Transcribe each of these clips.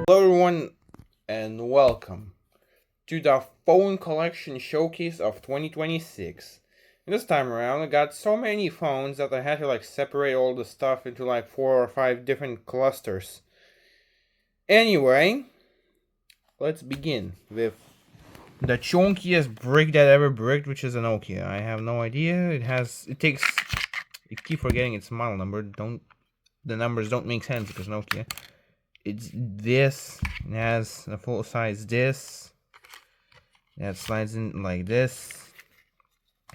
Hello everyone and welcome to the phone collection showcase of 2026. And this time around I got so many phones that I had to separate all the stuff into 4 or 5 different clusters. Anyway, let's begin with the chunkiest brick that ever bricked, which is a Nokia. I have no idea. I keep forgetting its model number. The numbers don't make sense because Nokia. It's this. It has a full size disc that slides in like this,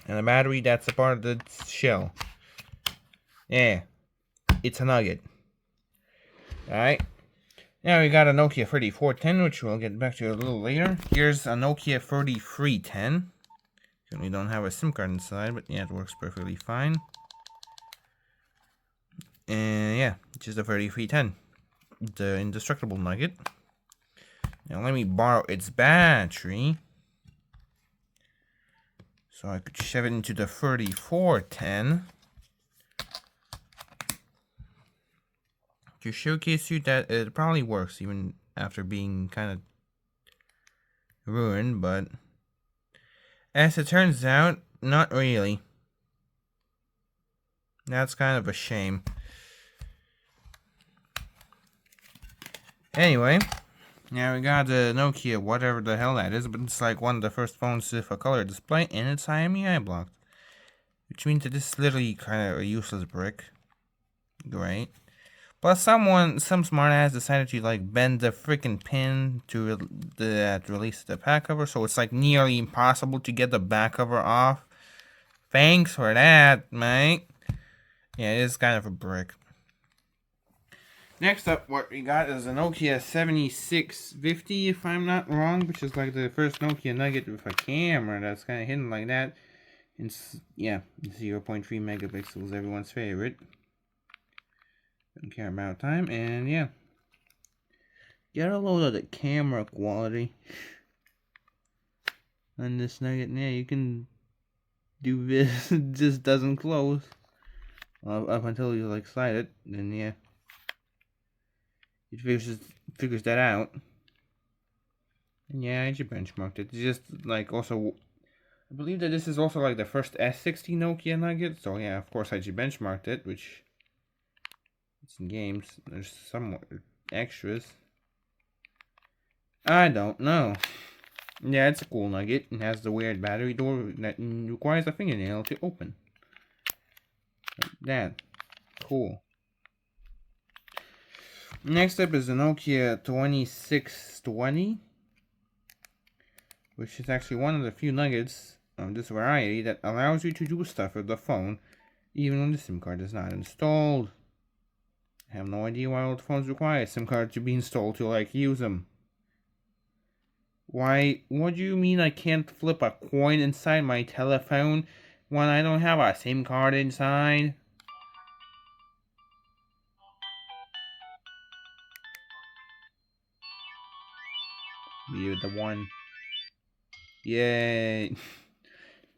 and a battery that's a part of the shell. Yeah, it's a nugget. Alright, now we got a Nokia 3410, which we'll get back to a little later. Here's a Nokia 3310. We don't have a SIM card inside, but yeah, it works perfectly fine. And yeah, just a 3310. The indestructible nugget. Now let me borrow its battery so I could shove it into the 3410 to showcase you that it probably works even after being kind of ruined, but as it turns out, not really. That's kind of a shame. Anyway, now we got the Nokia, whatever the hell that is, but it's like one of the first phones with a color display, and it's IMEI blocked. Which means that this is literally kind of a useless brick. Great. Plus some smartass decided to bend the freaking pin to release the back cover, so it's nearly impossible to get the back cover off. Thanks for that, mate. Yeah, it is kind of a brick. Next up, what we got is a Nokia 7650, if I'm not wrong, which is the first Nokia nugget with a camera that's kind of hidden like that. It's, yeah, 0.3 megapixels, everyone's favorite. Don't care about time, and yeah. Get a load of the camera quality on this nugget. Yeah, you can do this. It just doesn't close. Up until you slide it, then yeah. It figures that out. And yeah, I just benchmarked it. It's just also, I believe that this is also the first S60 Nokia nugget. So yeah, of course I just benchmarked it, which it's in games. There's some extras. I don't know. Yeah, it's a cool nugget. It has the weird battery door that requires a fingernail to open. Like that. Cool. Next up is the Nokia 2620, which is actually one of the few nuggets of this variety that allows you to do stuff with the phone, even when the SIM card is not installed. I have no idea why old phones require a SIM card to be installed to use them. Why? What do you mean I can't flip a coin inside my telephone when I don't have a SIM card inside? You're the one. Yay.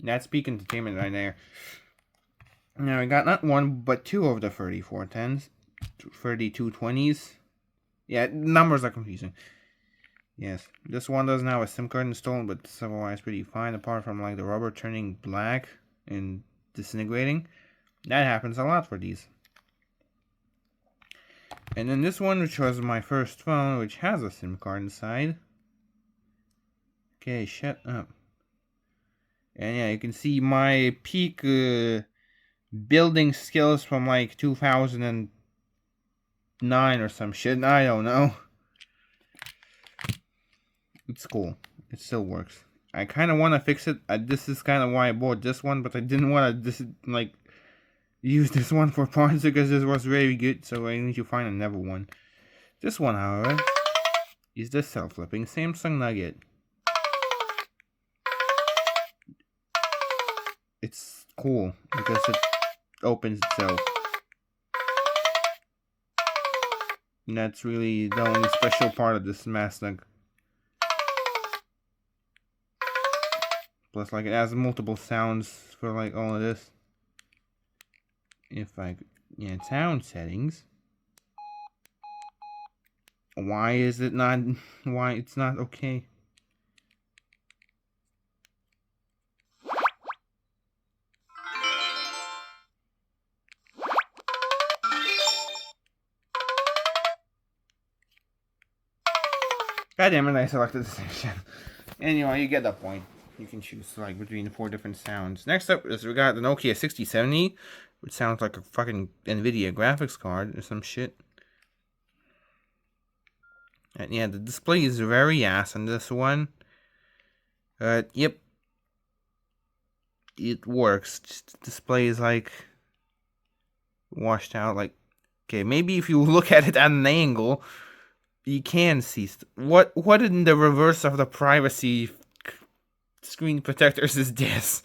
That's peak entertainment right there. Now we got not one, but two of the 3410s. 3220s. Yeah, numbers are confusing. Yes, this one doesn't have a SIM card installed, but it's otherwise pretty fine, apart from the rubber turning black and disintegrating. That happens a lot for these. And then this one, which was my first phone, which has a SIM card inside. Okay, shut up. And yeah, you can see my peak building skills from 2009 or some shit. I don't know. It's cool. It still works. I kind of want to fix it. This is kind of why I bought this one, but I didn't want to use this one for parts because this was very good, so I need to find another one. This one, however, is the self-flipping Samsung Nugget. It's cool because it opens itself. And that's really the only special part of this mass nug. Plus, it has multiple sounds for all of this. If I could, yeah, sound settings. Why is it not? Why it's not okay? God damn it! I selected the section. Anyway, you get the point. You can choose like between the 4 different sounds. Next up is we got the Nokia 6070, which sounds like a fucking Nvidia graphics card or some shit. And yeah, the display is very ass on this one. Yep. It works. Just the display is like washed out. Like, okay, maybe if you look at it at an angle, you can see what in the reverse of the privacy screen protectors is this?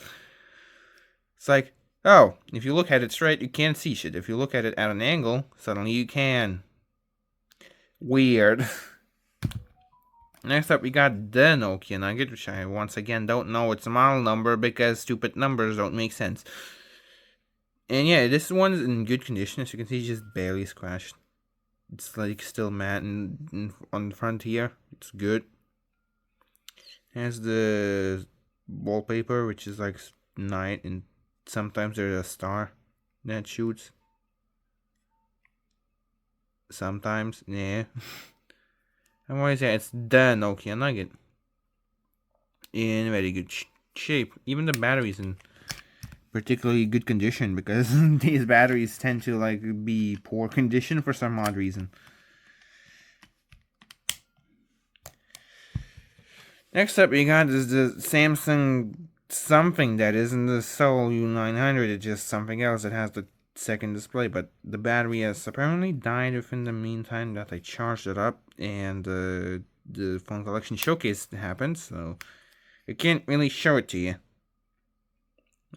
It's like, oh, if you look at it straight, you can't see shit. If you look at it at an angle, suddenly you can. Weird. Next up, we got the Nokia Nugget, which I once again don't know its model number because stupid numbers don't make sense. And yeah, this one's in good condition. As you can see, it's just barely scratched. It's like still matte on the front here. It's good. It has the wallpaper, which is like night, and sometimes there's a star that shoots. Sometimes, yeah. And what is that? It's the Nokia Nugget. In very good shape. Even the battery's in particularly good condition because these batteries tend to like be poor condition for some odd reason. Next up, we got is the Samsung something that isn't the Soul U900. It's just something else that has the second display, but the battery has apparently died within the meantime that I charged it up, and the phone collection showcase happened, so I can't really show it to you.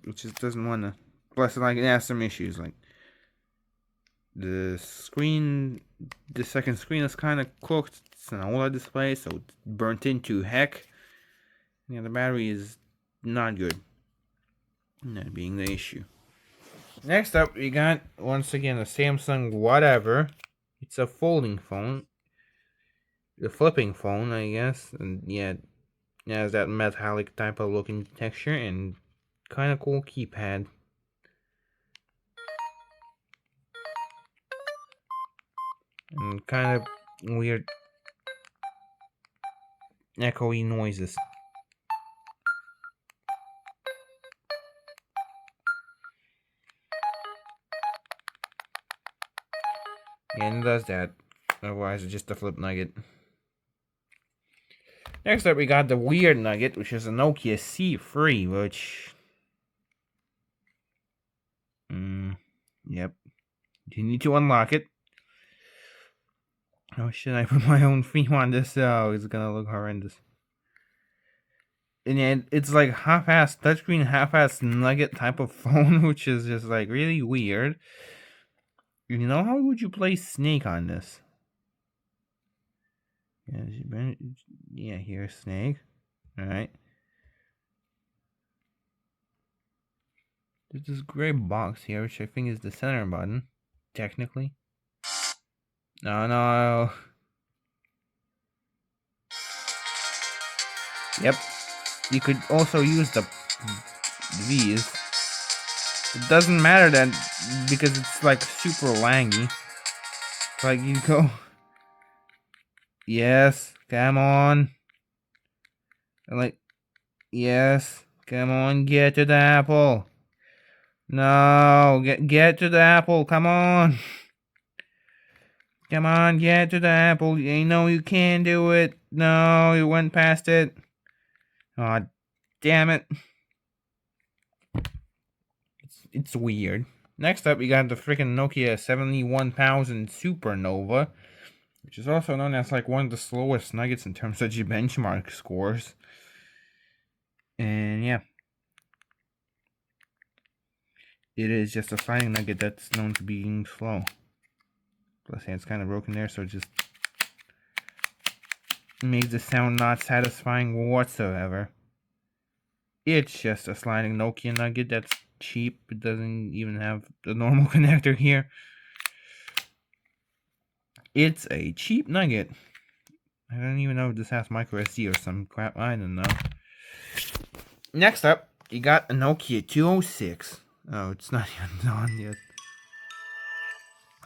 It just doesn't want to. Plus, like, it has some issues, like the screen, the second screen is kind of cooked. It's an OLED display, so it's burnt into heck. Yeah, the battery is not good. That being the issue. Next up, we got, once again, a Samsung whatever. It's a folding phone. The flipping phone, I guess. And yeah, it has that metallic type of looking texture and kind of cool keypad. And kind of weird echoey noises. And it does that. Otherwise, it's just a flip nugget. Next up, we got the weird nugget, which is a Nokia C3, which... yep. You need to unlock it. Oh shit, I put my own theme on this. Oh, it's gonna look horrendous. And it's like half-assed touchscreen, half-assed nugget type of phone, which is just like really weird. You know, how would you play Snake on this? Yeah, here's Snake. Alright. There's this gray box here, which I think is the center button, technically. No. Yep. You could also use the V's. It doesn't matter then, because it's like super langy. Like you go... Yes, come on. And like... Yes, come on, get to the apple. No, get to the apple, come on. Come on, get to the apple. You know you can do it. No, you went past it. Aw, damn it. It's weird. Next up, we got the freaking Nokia 71000 Supernova, which is also known as like one of the slowest nuggets in terms of your benchmark scores. And yeah. It is just a sliding nugget that's known to being slow. Plus, yeah, it's kind of broken there, so it just makes the sound not satisfying whatsoever. It's just a sliding Nokia nugget that's cheap. It doesn't even have the normal connector here. It's a cheap nugget. I don't even know if this has micro SD or some crap. I don't know. Next up, you got a Nokia 206. Oh, it's not even done yet.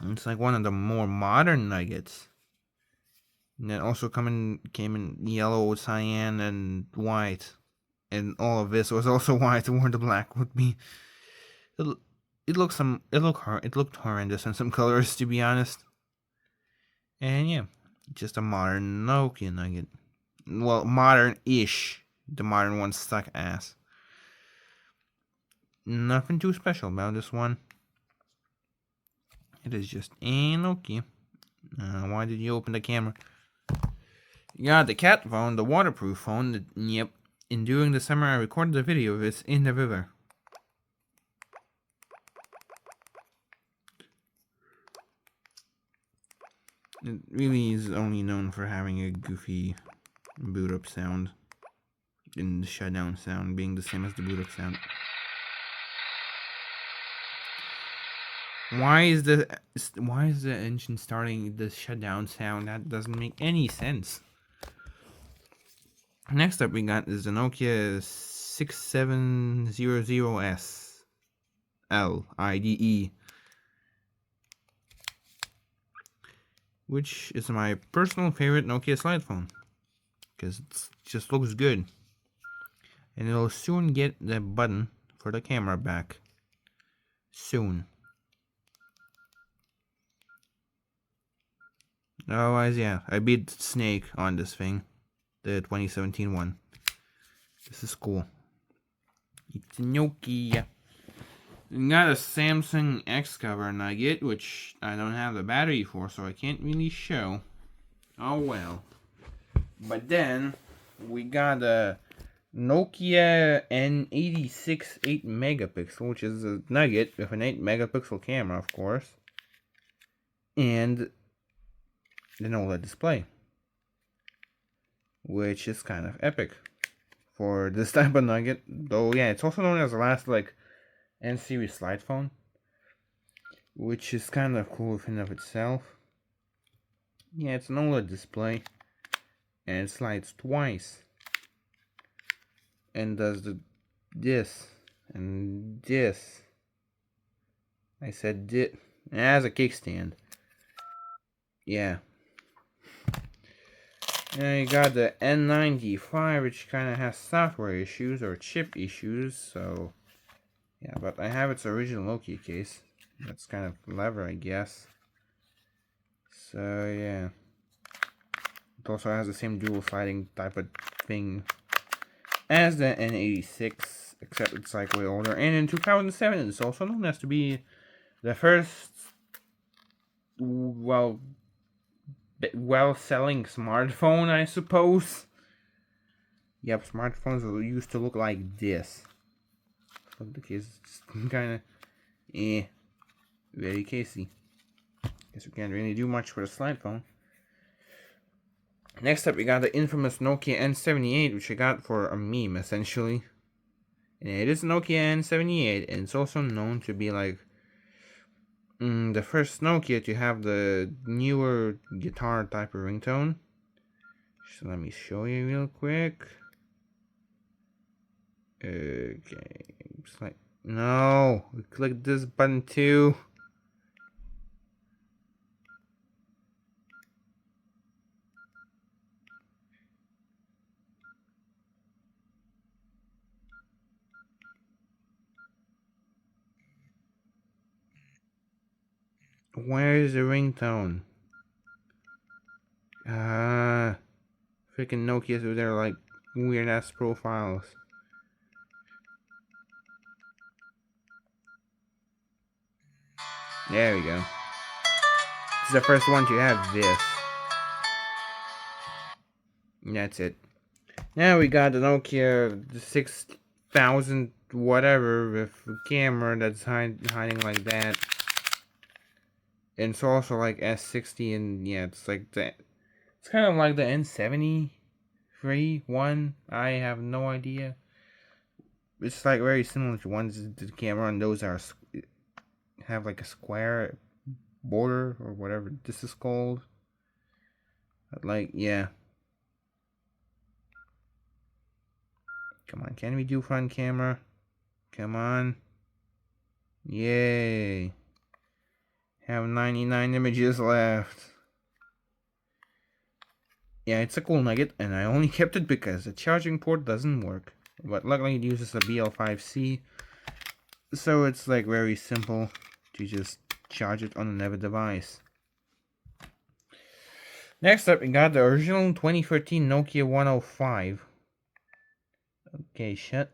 It's like one of the more modern nuggets. And then also came in yellow, cyan, and white. And all of this was also white, where the black would be. It looked horrendous in some colors, to be honest. And yeah, just a modern Nokia nugget. Well, modern-ish. The modern ones suck ass. Nothing too special about this one. It is just a Nokia. Why did you open the camera? You got the cat phone, the waterproof phone. Yep. And during the summer, I recorded a video of this in the river. It really is only known for having a goofy boot up sound, and the shutdown sound being the same as the boot up sound. Why is the engine starting the shutdown sound? That doesn't make any sense. Next up we got is the Nokia 6700S LIDE, which is my personal favorite Nokia slide phone because it just looks good, and it'll soon get the button for the camera back. Soon. Otherwise, yeah, I beat Snake on this thing, the 2017 one. This is cool. It's a Nokia. We got a Samsung X cover nugget, which I don't have the battery for, so I can't really show. Oh well. But then we got a Nokia N86 8 megapixel, which is a nugget with an 8 megapixel camera, of course, and an OLED display, which is kind of epic for this type of nugget. Though, yeah, it's also known as the last N-series slide phone, which is kind of cool in and of itself. Yeah, it's an OLED display, and it slides twice, and does this and this. I said this. It has a kickstand. Yeah. And you got the N95, which kind of has software issues or chip issues, so yeah, but I have its original Nokia case. That's kind of clever, I guess. So yeah. It also has the same dual sliding type of thing as the N86, except it's like way older. And in 2007, it's also known as to be the first well-selling smartphone, I suppose. Yep, smartphones used to look like this. Look, the case is kind of very casey. Guess we can't really do much for a slide phone. Next up, we got the infamous Nokia N78, which I got for a meme, essentially. And it is Nokia N78, and it's also known to be like the first Nokia to have the newer guitar type of ringtone. So let me show you real quick. Okay, it's like no, click this button too. Where is the ringtone? Freaking Nokia's with their like weird ass profiles. There we go. This is the first one to have this. And that's it. Now we got the Nokia 6000 whatever with a camera that's hiding like that. And it's also like S60, and yeah, it's like that. It's kind of like the N73 one. I have no idea. It's like very similar to ones to the camera, and those have like a square border or whatever this is called. But like, yeah. Come on, can we do front camera? Come on. Yay. Have 99 images left. Yeah, it's a cool nugget, and I only kept it because the charging port doesn't work. But luckily it uses a BL5C, so it's like very simple to just charge it on another device. Next up, we got the original 2013 Nokia 105. Okay, shit.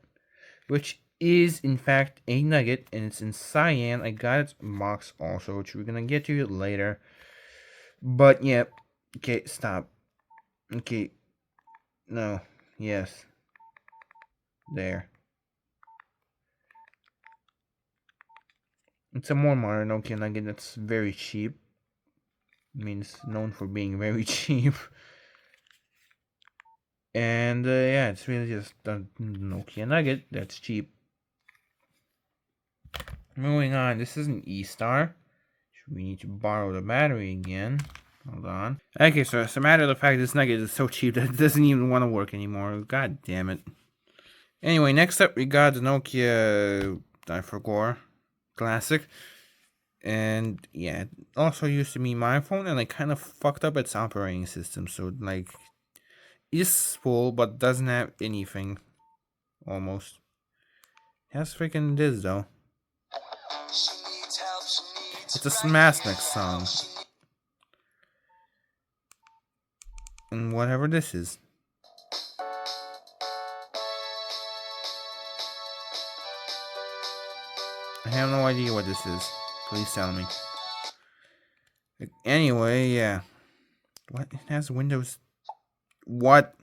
Which is in fact a nugget, and it's in cyan. I got its box also, which we're gonna get to it later. But yeah, okay, stop. Okay, no, yes, there. It's a more modern Nokia nugget that's very cheap. I mean, it's known for being very cheap. And yeah, it's really just a Nokia nugget that's cheap. Moving on, this is an E-Star. We need to borrow the battery again. Hold on. Okay, so as a matter of fact, this nugget is so cheap that it doesn't even want to work anymore. God damn it. Anyway, next up we got the Nokia, I forgot, Classic. And yeah, it also used to be my phone, and I kind of fucked up its operating system. So like, it's full but doesn't have anything, almost. It has freaking this though. It's a Smash Next song. And whatever this is. I have no idea what this is. Please tell me. Anyway, yeah. What? It has Windows. What?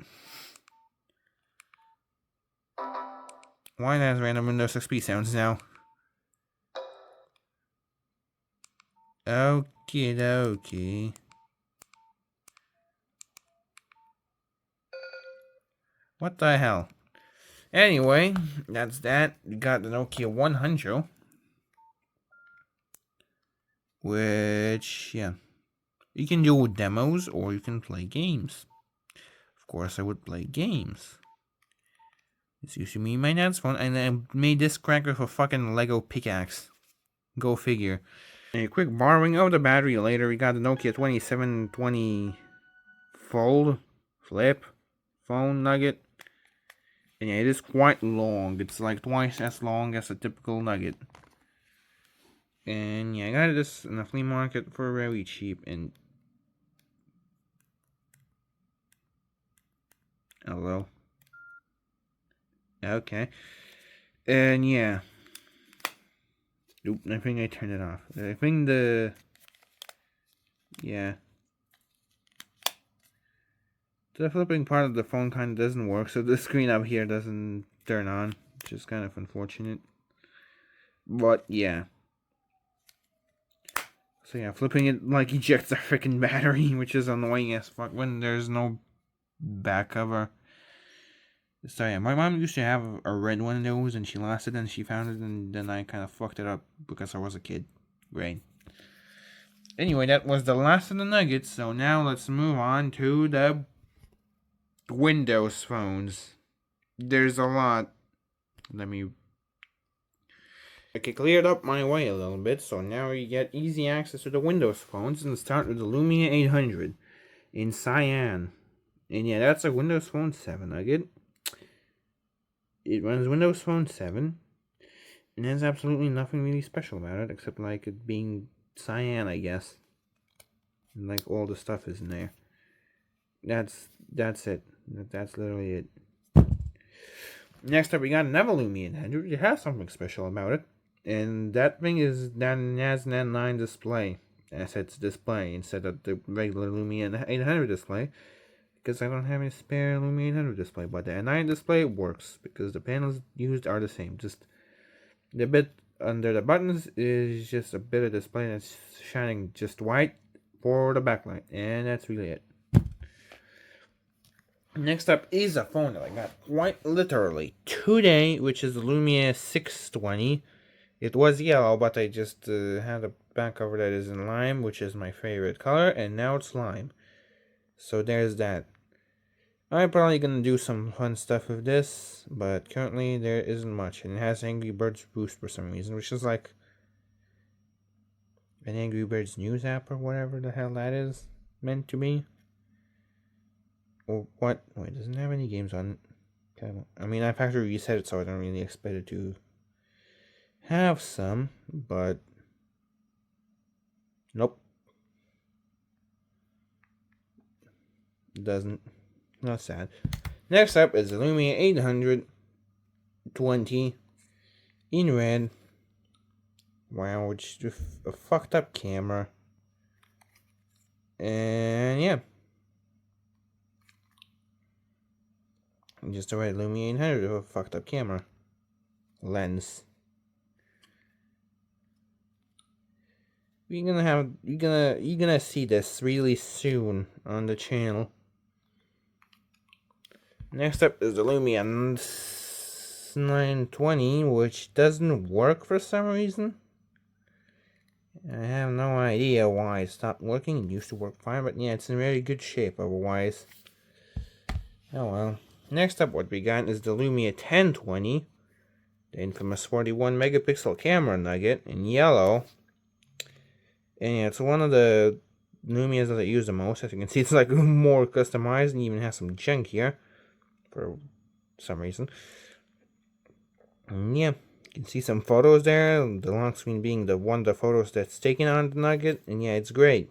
Why it has random Windows XP sounds now? Okie dokie. What the hell? Anyway, that's that. We got the Nokia 100. Which, yeah. You can do demos or you can play games. Of course, I would play games. This used to be my dad's phone, and I made this crack with a fucking Lego pickaxe. Go figure. A quick borrowing of the battery later. We got the Nokia 2720 Fold Flip phone nugget. And yeah, it is quite long. It's like twice as long as a typical nugget. And yeah, I got this in the flea market for very cheap. And hello. Okay. And yeah. Oop, I think I turned it off. I think yeah. The flipping part of the phone kind of doesn't work, so the screen up here doesn't turn on, which is kind of unfortunate. But yeah. So yeah, flipping it like ejects a freaking battery, which is annoying as fuck when there's no back cover. So yeah, my mom used to have a red one of those, and she lost it, and she found it, and then I kind of fucked it up because I was a kid. Great. Anyway, that was the last of the nuggets, so now let's move on to the Windows phones. There's a lot. Let me... Okay, cleared up my way a little bit, so now you get easy access to the Windows phones, and start with the Lumia 800 in cyan. And yeah, that's a Windows Phone 7 nugget. It runs Windows Phone 7, and has absolutely nothing really special about it, except like it being cyan, I guess. And like all the stuff is in there. That's it. That's literally it. Next up, we got another Lumia 800. It has something special about it. And that thing is that it has an N9 display. As its display instead of the regular Lumia 800 display. Because I don't have a spare Lumia 800 display. But the N9 display works. Because the panels used are the same. Just the bit under the buttons is just a bit of display that's shining just white for the backlight. And that's really it. Next up is a phone that I got quite literally today, which is the Lumia 620. It was yellow, but I just had a back cover that is in lime, which is my favorite color, and now it's lime. So there's that. I'm probably gonna do some fun stuff with this, but currently there isn't much. And it has Angry Birds Boost for some reason, which is like an Angry Birds news app or whatever the hell that is meant to be. Or what? Wait, it doesn't have any games on it. Okay, I mean, I factory reset it, so I don't really expect it to have some, but nope. Doesn't. Not sad. Next up is the Lumia 820 in red. Wow, which is a fucked up camera. And yeah. Just a red Lumia 800 with a fucked up camera. Lens. You're gonna see this really soon on the channel. Next up is the Lumia 920, which doesn't work for some reason. I have no idea why it stopped working. It used to work fine, but yeah, it's in very good shape otherwise. Oh well. Next up, what we got is the Lumia 1020, the infamous 41 megapixel camera nugget in yellow. And yeah, it's one of the Lumias that I use the most. As you can see, it's like more customized and even has some junk here for some reason. And yeah, you can see some photos there. The lock screen being the one of the photos that's taken on the nugget. And yeah, it's great.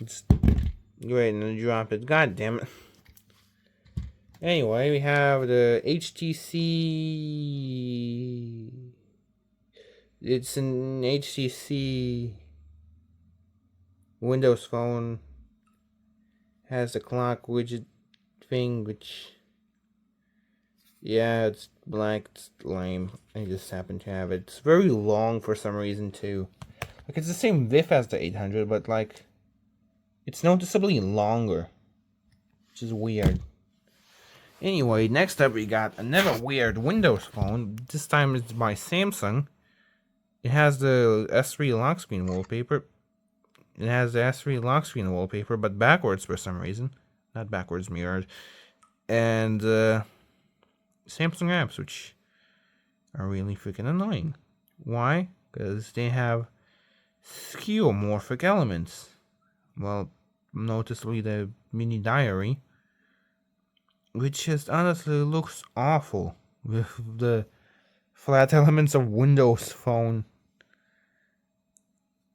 It's great, and then drop it. God damn it. Anyway, we have the HTC. It's an HTC Windows phone. Has the clock widget thing, which, yeah, it's black. It's lame. I just happen to have it. It's very long for some reason too. Like, it's the same width as the 800, but like, it's noticeably longer, which is weird. Anyway, next up we got another weird Windows phone. This time it's by Samsung. It has the S3 lock screen wallpaper. It has the S3 lock screen wallpaper, but backwards for some reason. Not backwards mirrored. And Samsung apps, which are really freaking annoying. Why? Because they have skeuomorphic elements. Well, noticeably the mini diary, which just honestly looks awful with the flat elements of Windows Phone.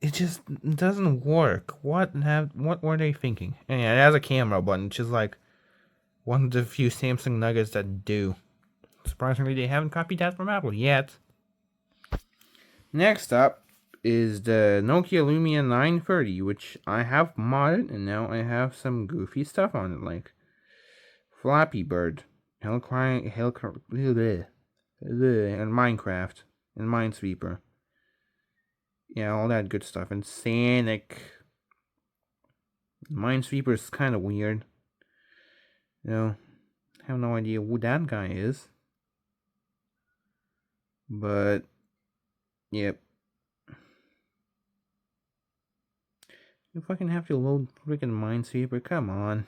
It just doesn't work. What were they thinking? And yeah, it has a camera button, which is like one of the few Samsung nuggets that do. Surprisingly, they haven't copied that from Apple yet. Next up is the Nokia Lumia 930, which I have modded, and now I have some goofy stuff on it, like Flappy Bird, and Minecraft, and Minesweeper. Yeah, all that good stuff. And Sonic. Minesweeper is kind of weird. You know, I have no idea who that guy is. But, yep. You fucking have to load freaking Minesweeper. Come on.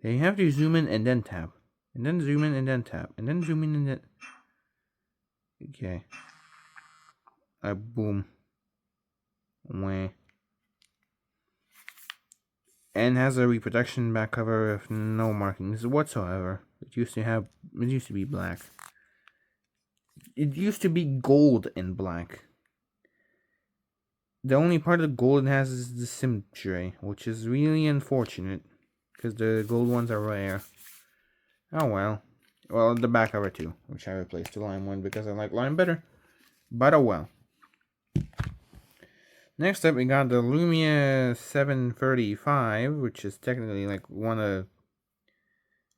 Yeah, you have to zoom in and then tap. And then zoom in and then tap. And then zoom in and then... Okay. Boom. Wah. And has a reproduction back cover with no markings whatsoever. It used to be black. It used to be gold and black. The only part of the gold it has is the SIM tray, which is really unfortunate, because the gold ones are rare. Oh well. Well, the back cover too, which I replaced the lime one because I like lime better. But oh well. Next up, we got the Lumia 735, which is technically like one of...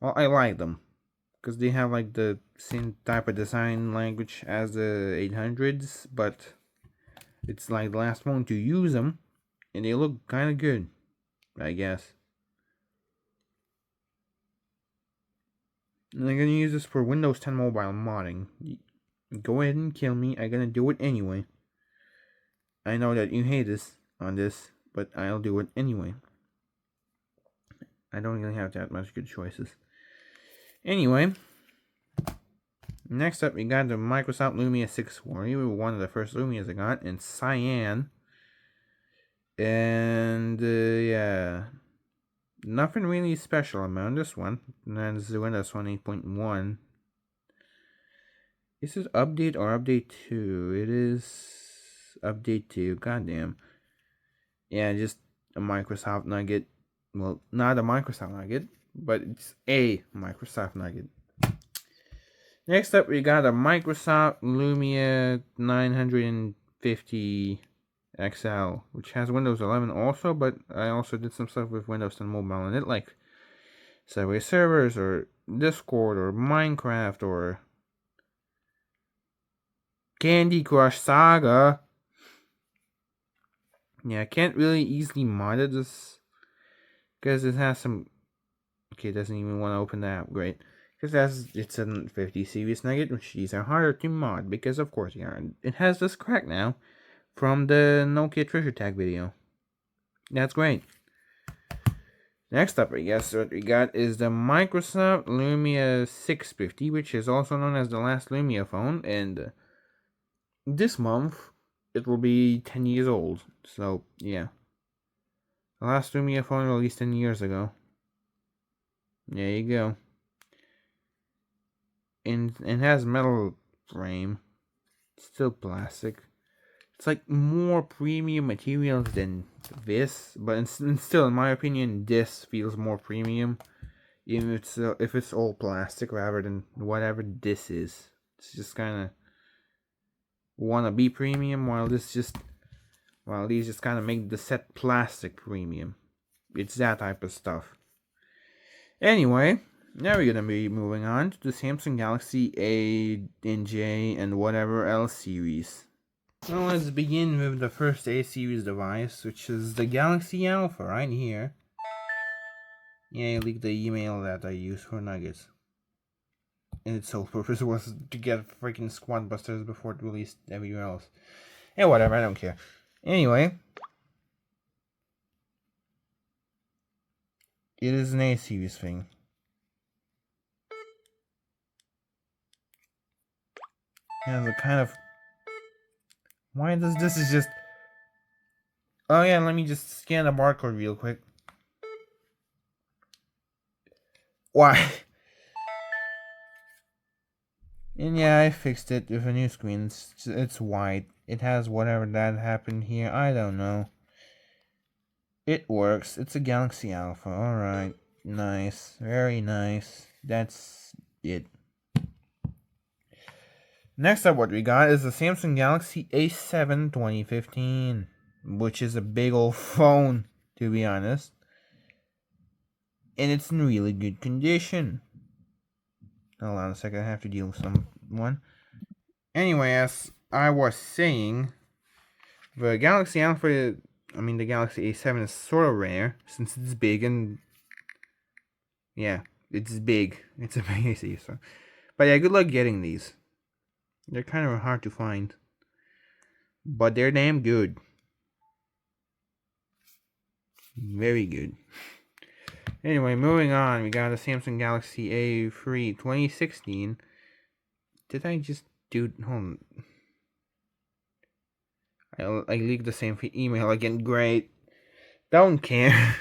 Well, I like them, because they have like the same type of design language as the 800s, but it's like the last one to use them, and they look kind of good, I guess. And I'm gonna use this for Windows 10 mobile modding. Go ahead and kill me, I'm gonna do it anyway. I know that you hate this on this, but I'll do it anyway. I don't really have that much good choices. Anyway, next up we got the Microsoft Lumia 640. One of the first Lumias I got in cyan. And yeah, nothing really special about this one. And then this is the Windows 8.1. Is this update or update 2? It is update 2. Goddamn. Yeah, just a Microsoft Nugget. Well, not a Microsoft Nugget, but it's a Microsoft Nugget. Next up, we got a Microsoft Lumia 950 XL, which has Windows 11 also, but I also did some stuff with Windows 10 Mobile on it, like Subway servers, or Discord, or Minecraft, or Candy Crush Saga. Yeah, I can't really easily mod it just because it has some. Okay, it doesn't even want to open the app. Great. Because it's a 50 series Nugget, which these are harder to mod because, of course, yeah, it has this crack now from the Nokia treasure tag video. That's great. Next up, I guess, what we got is the Microsoft Lumia 650, which is also known as the last Lumia phone, and this month it will be 10 years old. So, yeah. The last Lumia phone released 10 years ago. There you go. And it has metal frame. Still plastic. It's like more premium materials than this, but still, in my opinion, this feels more premium. Even if it's all plastic rather than whatever this is. It's just kind of wanna be premium, while these just kind of make the set plastic premium. It's that type of stuff. Anyway, now we're gonna be moving on to the Samsung Galaxy A and J and whatever else series. Well, let's begin with the first A series device, which is the Galaxy Alpha right here. Yeah, I leaked the email that I used for Nuggets. And its sole purpose was to get freaking Squad Busters before it released everywhere else. Yeah, whatever, I don't care. Anyway, it is an A series thing. And the kind of... Why does this is just... Oh yeah, let me just scan the barcode real quick. Why? And yeah, I fixed it with a new screen. It's white. It has whatever that happened here. I don't know. It works. It's a Galaxy Alpha. Alright. Nice. Very nice. That's it. Next up, what we got is the Samsung Galaxy A7 2015, which is a big old phone, to be honest. And it's in really good condition. Hold on a second, I have to deal with someone. Anyway, as I was saying, the Galaxy Alpha, the Galaxy A7 is sort of rare, since it's big and... Yeah, it's big. It's a big AC, so... But yeah, good luck getting these. They're kind of hard to find. But they're damn good. Very good. Anyway, moving on, we got a Samsung Galaxy A3 2016. Did I just do... Hold on. I leaked the same email again. Great. Don't care.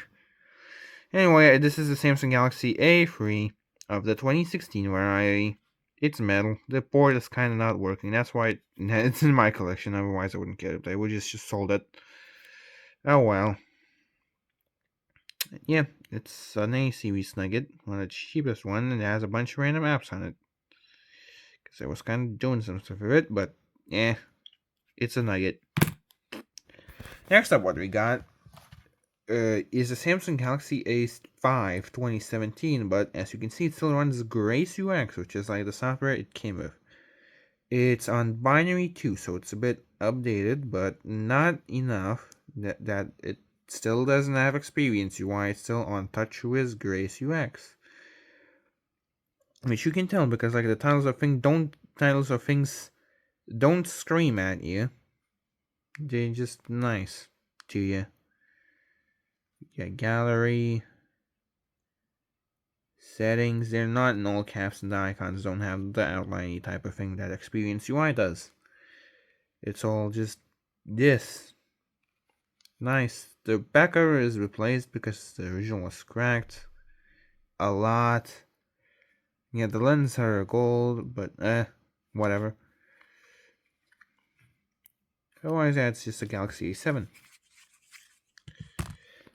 Anyway, this is the Samsung Galaxy A3 of the 2016, where it's metal. The port is kind of not working. That's why it's in my collection. Otherwise, I wouldn't get it. I would just sold it. Oh well. Yeah, it's an A series Nugget, one of the cheapest one, and it has a bunch of random apps on it. Because I was kind of doing some stuff with it, but yeah, it's a Nugget. Next up, what we got is the Samsung Galaxy A5 2017, but as you can see, it still runs Grace UX, which is like the software it came with. It's on binary 2, so it's a bit updated, but not enough that it still doesn't have Experience UI. It's still on TouchWiz Grace UX, which you can tell because like the titles of things don't scream at you. They're just nice to you. Yeah, gallery. Settings, they're not in all caps, and the icons don't have the outliney type of thing that Experience UI does. It's all just this. Nice. The back cover is replaced because the original was cracked a lot. Yeah, the lenses are gold, but whatever. Otherwise, that's just a Galaxy A7.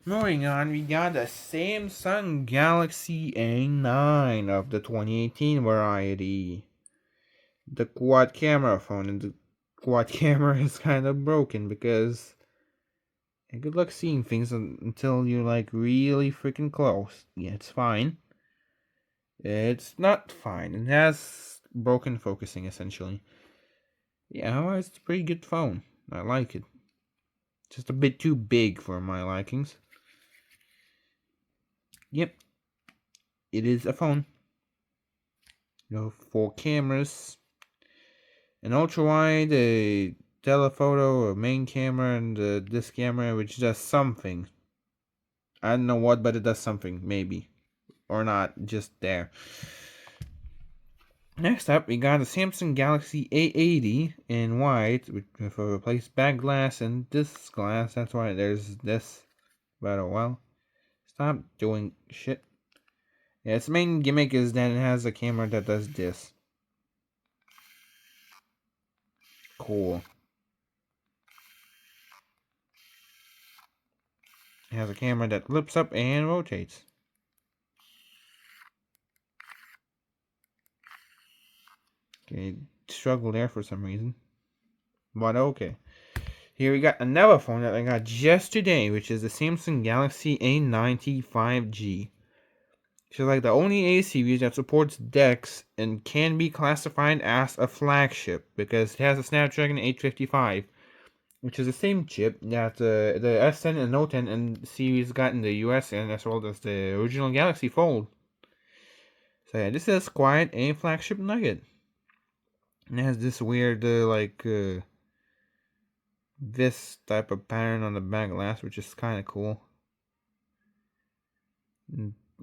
Moving on, we got a Samsung Galaxy A9 of the 2018 variety. The quad camera phone, and the quad camera is kind of broken because good luck seeing things until you're like really freaking close. Yeah, it's fine. It's not fine. It has broken focusing essentially. Yeah, it's a pretty good phone. I like it. Just a bit too big for my likings. Yep, it is a phone. Four cameras, an ultra wide, a telephoto, a main camera, and this camera, which does something. I don't know what, but it does something, maybe. Or not, just there. Next up, we got a Samsung Galaxy A80 in white with a replaced back glass and this glass. That's why there's this. But oh well. Stop doing shit. Yeah, its main gimmick is that it has a camera that does this. Cool. It has a camera that flips up and rotates. Okay, struggle there for some reason. But okay. Here we got another phone that I got just today, which is the Samsung Galaxy A90 5G. Which is like the only A series that supports DeX and can be classified as a flagship because it has a Snapdragon 855, which is the same chip that the S10 and Note 10 and series got in the US, and as well as the original Galaxy Fold. So yeah, this is quite a flagship nugget. And it has this weird this type of pattern on the back glass, which is kind of cool.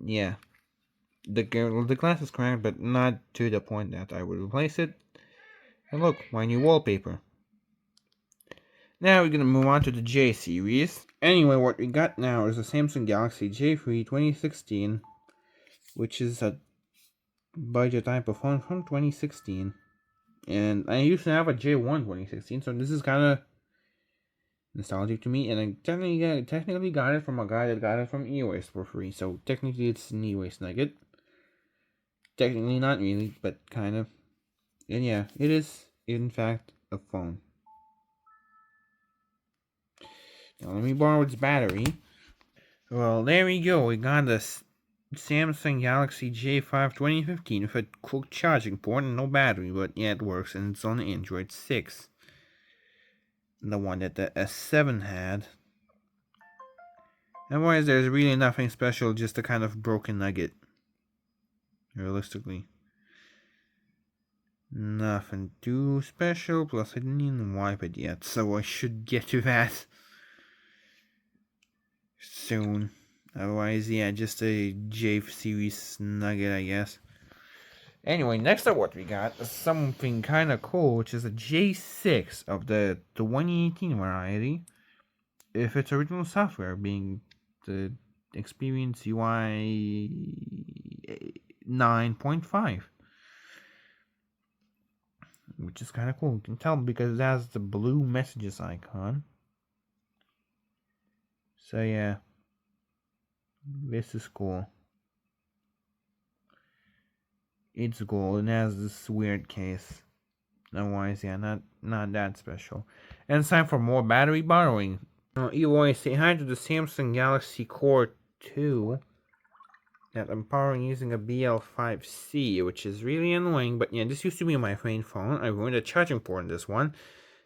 Yeah, the glass is cracked, but not to the point that I would replace it. And look, my new wallpaper. Now we're gonna move on to the J series. Anyway, what we got now is the Samsung Galaxy J3 2016, which is a budget type of phone from 2016. And I used to have a J1 2016, so this is kind of nostalgic to me. And I technically got it from a guy that got it from eWaste for free. So technically it's an eWaste nugget. Technically not really, but kind of. And yeah, it is in fact a phone. Now let me borrow its battery. Well, there we go. We got the Samsung Galaxy J5 2015 with a quick charging port and no battery, but yeah, it works, and it's on Android 6. The one that the S7 had. Otherwise, there's really nothing special, just a kind of broken nugget. Realistically. Nothing too special, plus I didn't even wipe it yet, so I should get to that soon. Otherwise, yeah, just a J series nugget, I guess. Anyway, next up what we got is something kind of cool, which is a J6 of the 2018 variety. If its original software being the Experience UI 9.5. Which is kind of cool. You can tell because it has the blue messages icon. So yeah, this is cool. It's cool. It has this weird case. Otherwise, yeah, not that special. And it's time for more battery borrowing. You always say hi to the Samsung Galaxy Core 2 that I'm powering using a BL5C, which is really annoying. But yeah, this used to be my main phone. I ruined a charging port in this one.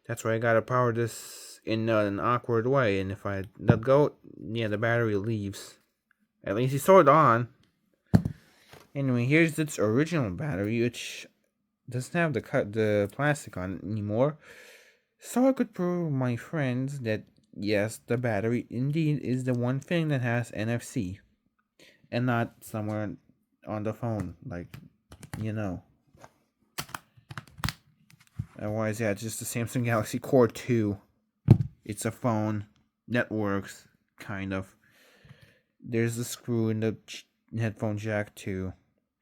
That's why I gotta power this in an awkward way. And if I let go, yeah, the battery leaves. At least it's sort on. Anyway, here's its original battery, which doesn't have the plastic on it anymore. So I could prove my friends that yes, the battery indeed is the one thing that has NFC and not somewhere on the phone, like, you know. Otherwise, yeah, it's just the Samsung Galaxy Core 2. It's a phone that works, kind of. There's a screw in the headphone jack, too.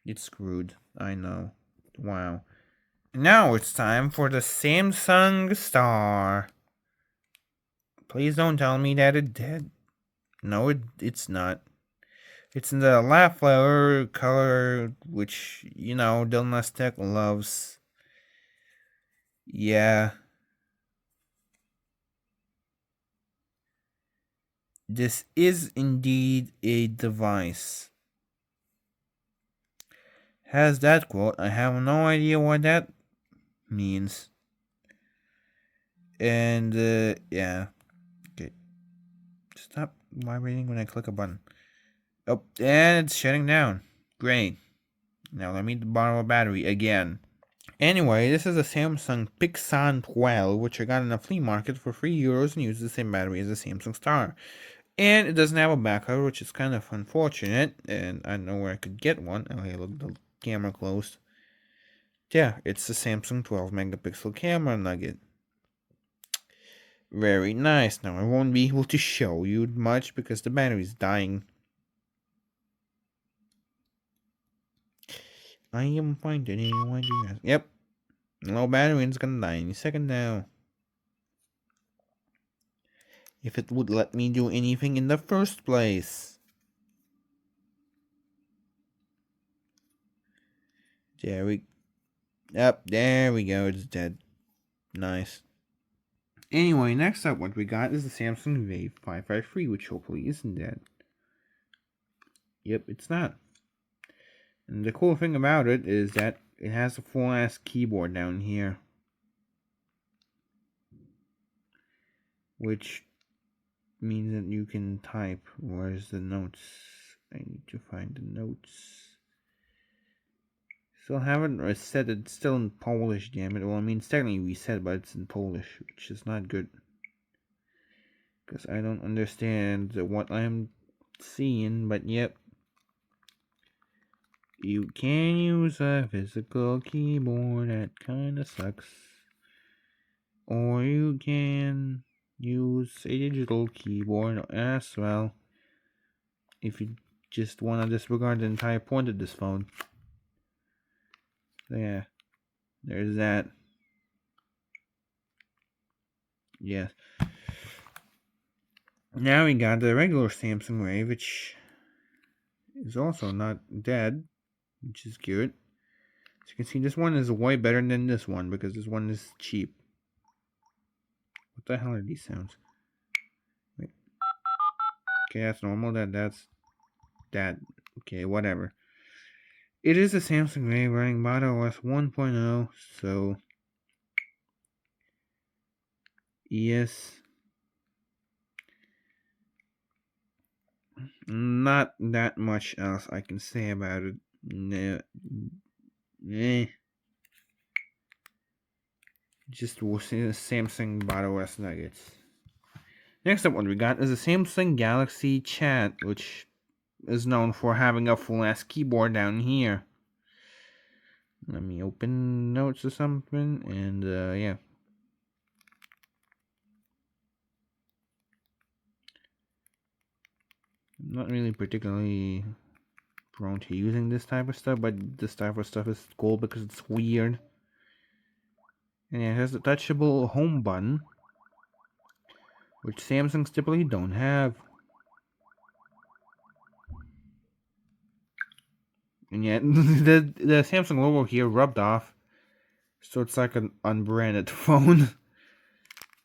It's screwed, I know. Wow. Now it's time for the Samsung Star. Please don't tell me that it's dead. No, it's not. It's in the laugh flower color, which, you know, Dylan Tech loves. Yeah. This is indeed a device. Has that quote. I have no idea what that means. And, yeah. Okay. Stop vibrating when I click a button. Oh, and it's shutting down. Great. Now let me borrow a battery again. Anyway, this is a Samsung Pixon 12, which I got in a flea market for €3 and uses the same battery as the Samsung Star. And it doesn't have a back cover, which is kind of unfortunate, and I don't know where I could get one. Okay, look, the camera closed. Yeah, it's the Samsung 12 megapixel camera nugget. Very nice. Now, I won't be able to show you much because the battery's dying. I am finding anyone. Yep. Low battery and it's gonna die any second now. If it would let me do anything in the first place. There we go, it's dead. Nice. Anyway, next up what we got is the Samsung Wave 553, which hopefully isn't dead. Yep, it's not. And the cool thing about it is that it has a full ass keyboard down here. Which means that you can type. Where's the notes? I need to find the notes. Still haven't reset it. It's still in Polish, damn it. Well, I mean, it's technically reset, but it's in Polish, which is not good. Because I don't understand what I'm seeing, but yep. You can use a physical keyboard, that kinda sucks. Or you can use a digital keyboard as well. If you just want to disregard the entire point of this phone. Yeah, there's that. Yes. Now we got the regular Samsung Wave, which is also not dead, which is good. As you can see, this one is way better than this one because this one is cheap. What the hell are these sounds? Wait. Okay, that's normal. That's that. Okay, whatever. It is a Samsung Wave running BotOS 1.0, so yes. Not that much else I can say about it. No. Just Samsung BotOS nuggets. Next up, what we got is a Samsung Galaxy Chat, which is known for having a full-ass keyboard down here. Let me open notes or something, and yeah. I'm not really particularly prone to using this type of stuff, but this type of stuff is cool because it's weird. And it has a touchable home button, which Samsungs typically don't have. And yet, the Samsung logo here rubbed off, so it's like an unbranded phone,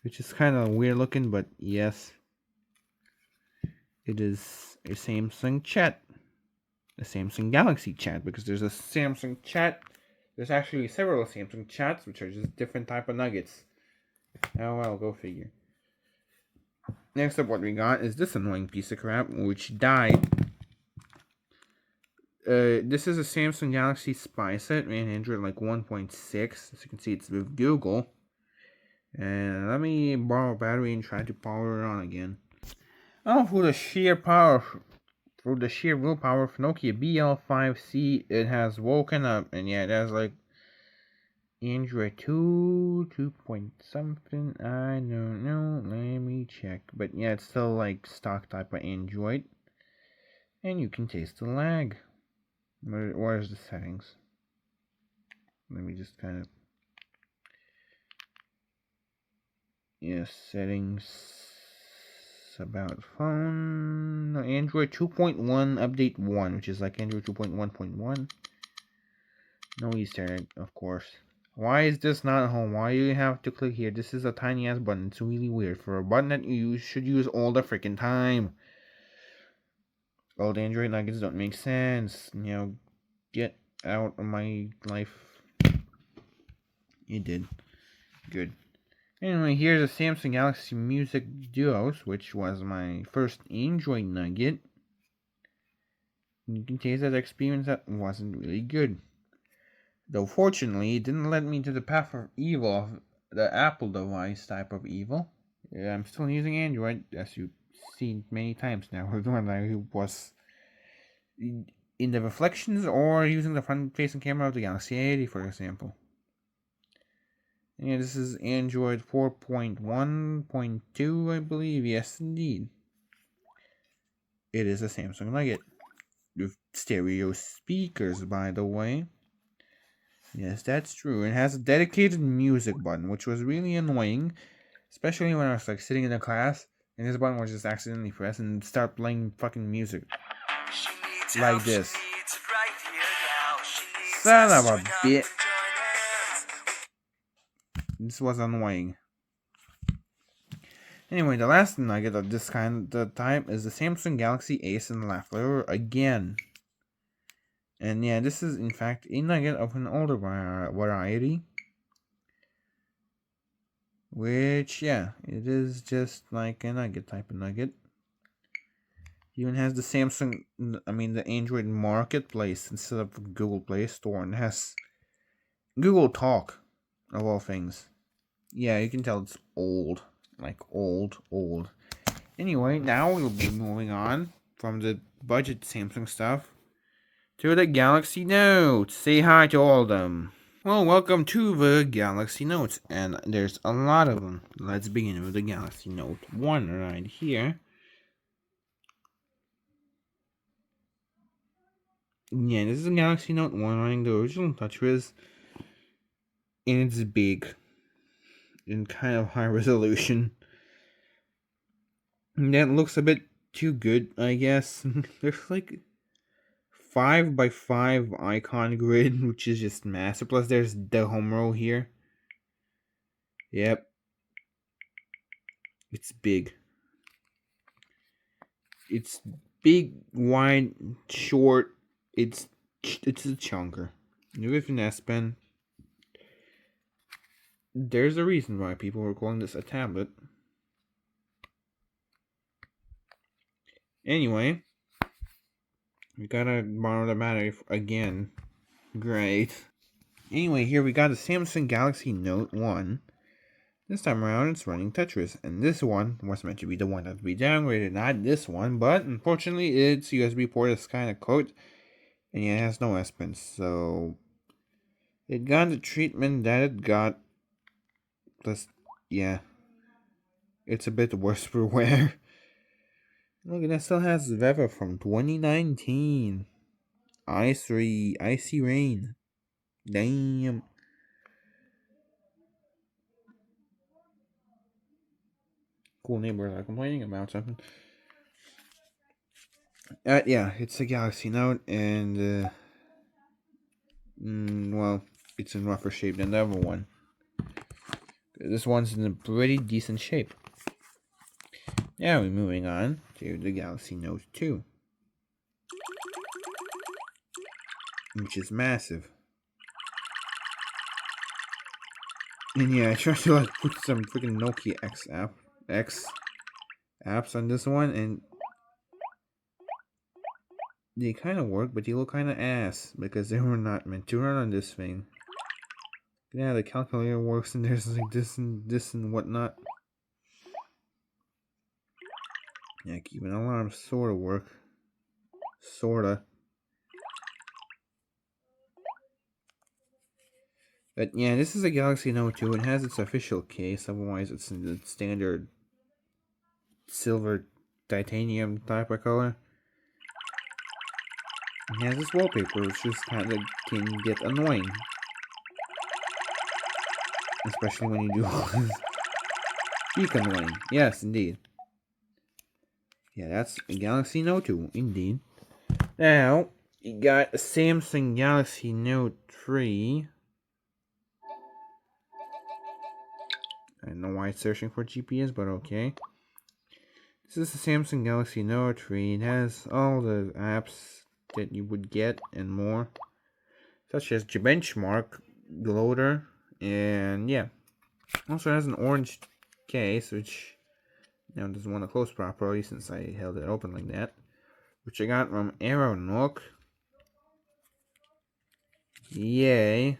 which is kind of weird looking, but yes, it is a Samsung Chat, a Samsung Galaxy Chat, because there's a Samsung Chat. There's actually several Samsung Chats, which are just different type of nuggets. Oh well, go figure. Next up, what we got is this annoying piece of crap, which died. This is a Samsung Galaxy Spy Set, ran Android like 1.6. As you can see, it's with Google. And let me borrow a battery and try to power it on again. Oh, through the sheer willpower of Nokia BL5C, it has woken up, and yeah, it has like Android 2 point something. I don't know. Let me check. But yeah, it's still like stock type of Android, and you can taste the lag. Where's the settings? Let me just kind of settings. About phone. No, Android 2.1 update 1, which is like Android 2.1.1. No Easter egg, of course. Why is this not home? Why do you have to click here? This is a tiny ass button. It's really weird. For a button that you should use all the freaking time. Old Android nuggets don't make sense. Get out of my life. You did. Good. Anyway, here's a Samsung Galaxy Music Duos, which was my first Android nugget. You can taste that experience that wasn't really good. Though fortunately, it didn't lead me to the path of evil of the Apple device type of evil. I'm still using Android, as you've seen many times now, when I was in the reflections or using the front-facing camera of the Galaxy 80, for example. And this is Android 4.1.2, I believe. Yes, indeed. It is a Samsung Nugget with stereo speakers, by the way. Yes, that's true. It has a dedicated music button, which was really annoying, especially when I was like sitting in the class and this button was just accidentally pressed and start playing fucking music like this. Son of a bitch. This was annoying. Anyway, the last nugget of this kind of type is the Samsung Galaxy Ace and Laugh flavor again. And yeah, this is in fact a nugget of an older variety. Which, yeah, it is just like a nugget type of nugget. Even has the the Android Marketplace instead of Google Play Store, and has Google Talk, of all things. Yeah, you can tell it's old. Like, old. Anyway, now we'll be moving on from the budget Samsung stuff to the Galaxy Note. Say hi to all of them. Well, welcome to the Galaxy Notes, and there's a lot of them. Let's begin with the Galaxy Note 1 right here. Yeah, this is a Galaxy Note 1 running the original TouchWiz, and it's big and kind of high resolution. And that looks a bit too good, I guess. There's like 5x5 icon grid, which is just massive. Plus, there's the home row here. Yep, it's big. It's big, wide, short. It's a chunker. With an S Pen. There's a reason why people were calling this a tablet. Anyway, we gotta borrow the battery again. Great. Anyway, here we got a Samsung Galaxy Note 1. This time around, it's running TouchWiz, and this one was meant to be the one that we downgraded, not this one, but unfortunately, its USB port is kind of cooked, and it has no S Pen, so it got the treatment that it got. Plus, yeah, it's a bit worse for wear. Look, that still has weather from 2019. Icy rain. Damn. Cool neighbors are complaining about something. Yeah, it's a Galaxy Note, and well, it's in rougher shape than the other one. This one's in a pretty decent shape. Now we're moving on to the Galaxy Note 2, which is massive. And yeah, I tried to like put some freaking Nokia X apps on this one, and they kind of work, but they look kind of ass because they were not meant to run on this thing. Yeah, the calculator works, and there's like this and whatnot. Yeah, keeping alarm sorta work. Sorta. But yeah, this is a Galaxy Note 2. It has its official case, otherwise it's in the standard silver titanium type of color. It has this wallpaper, which just kinda can get annoying. Especially when you do all this. Speak annoying. Yes, indeed. Yeah, that's a Galaxy Note 2, indeed. Now, you got a Samsung Galaxy Note 3. I don't know why it's searching for GPS, but okay. This is the Samsung Galaxy Note 3. It has all the apps that you would get and more, such as Benchmark, Gloater, and yeah. Also has an orange case, which now doesn't want to close properly since I held it open like that, which I got from Aeronook. Yay.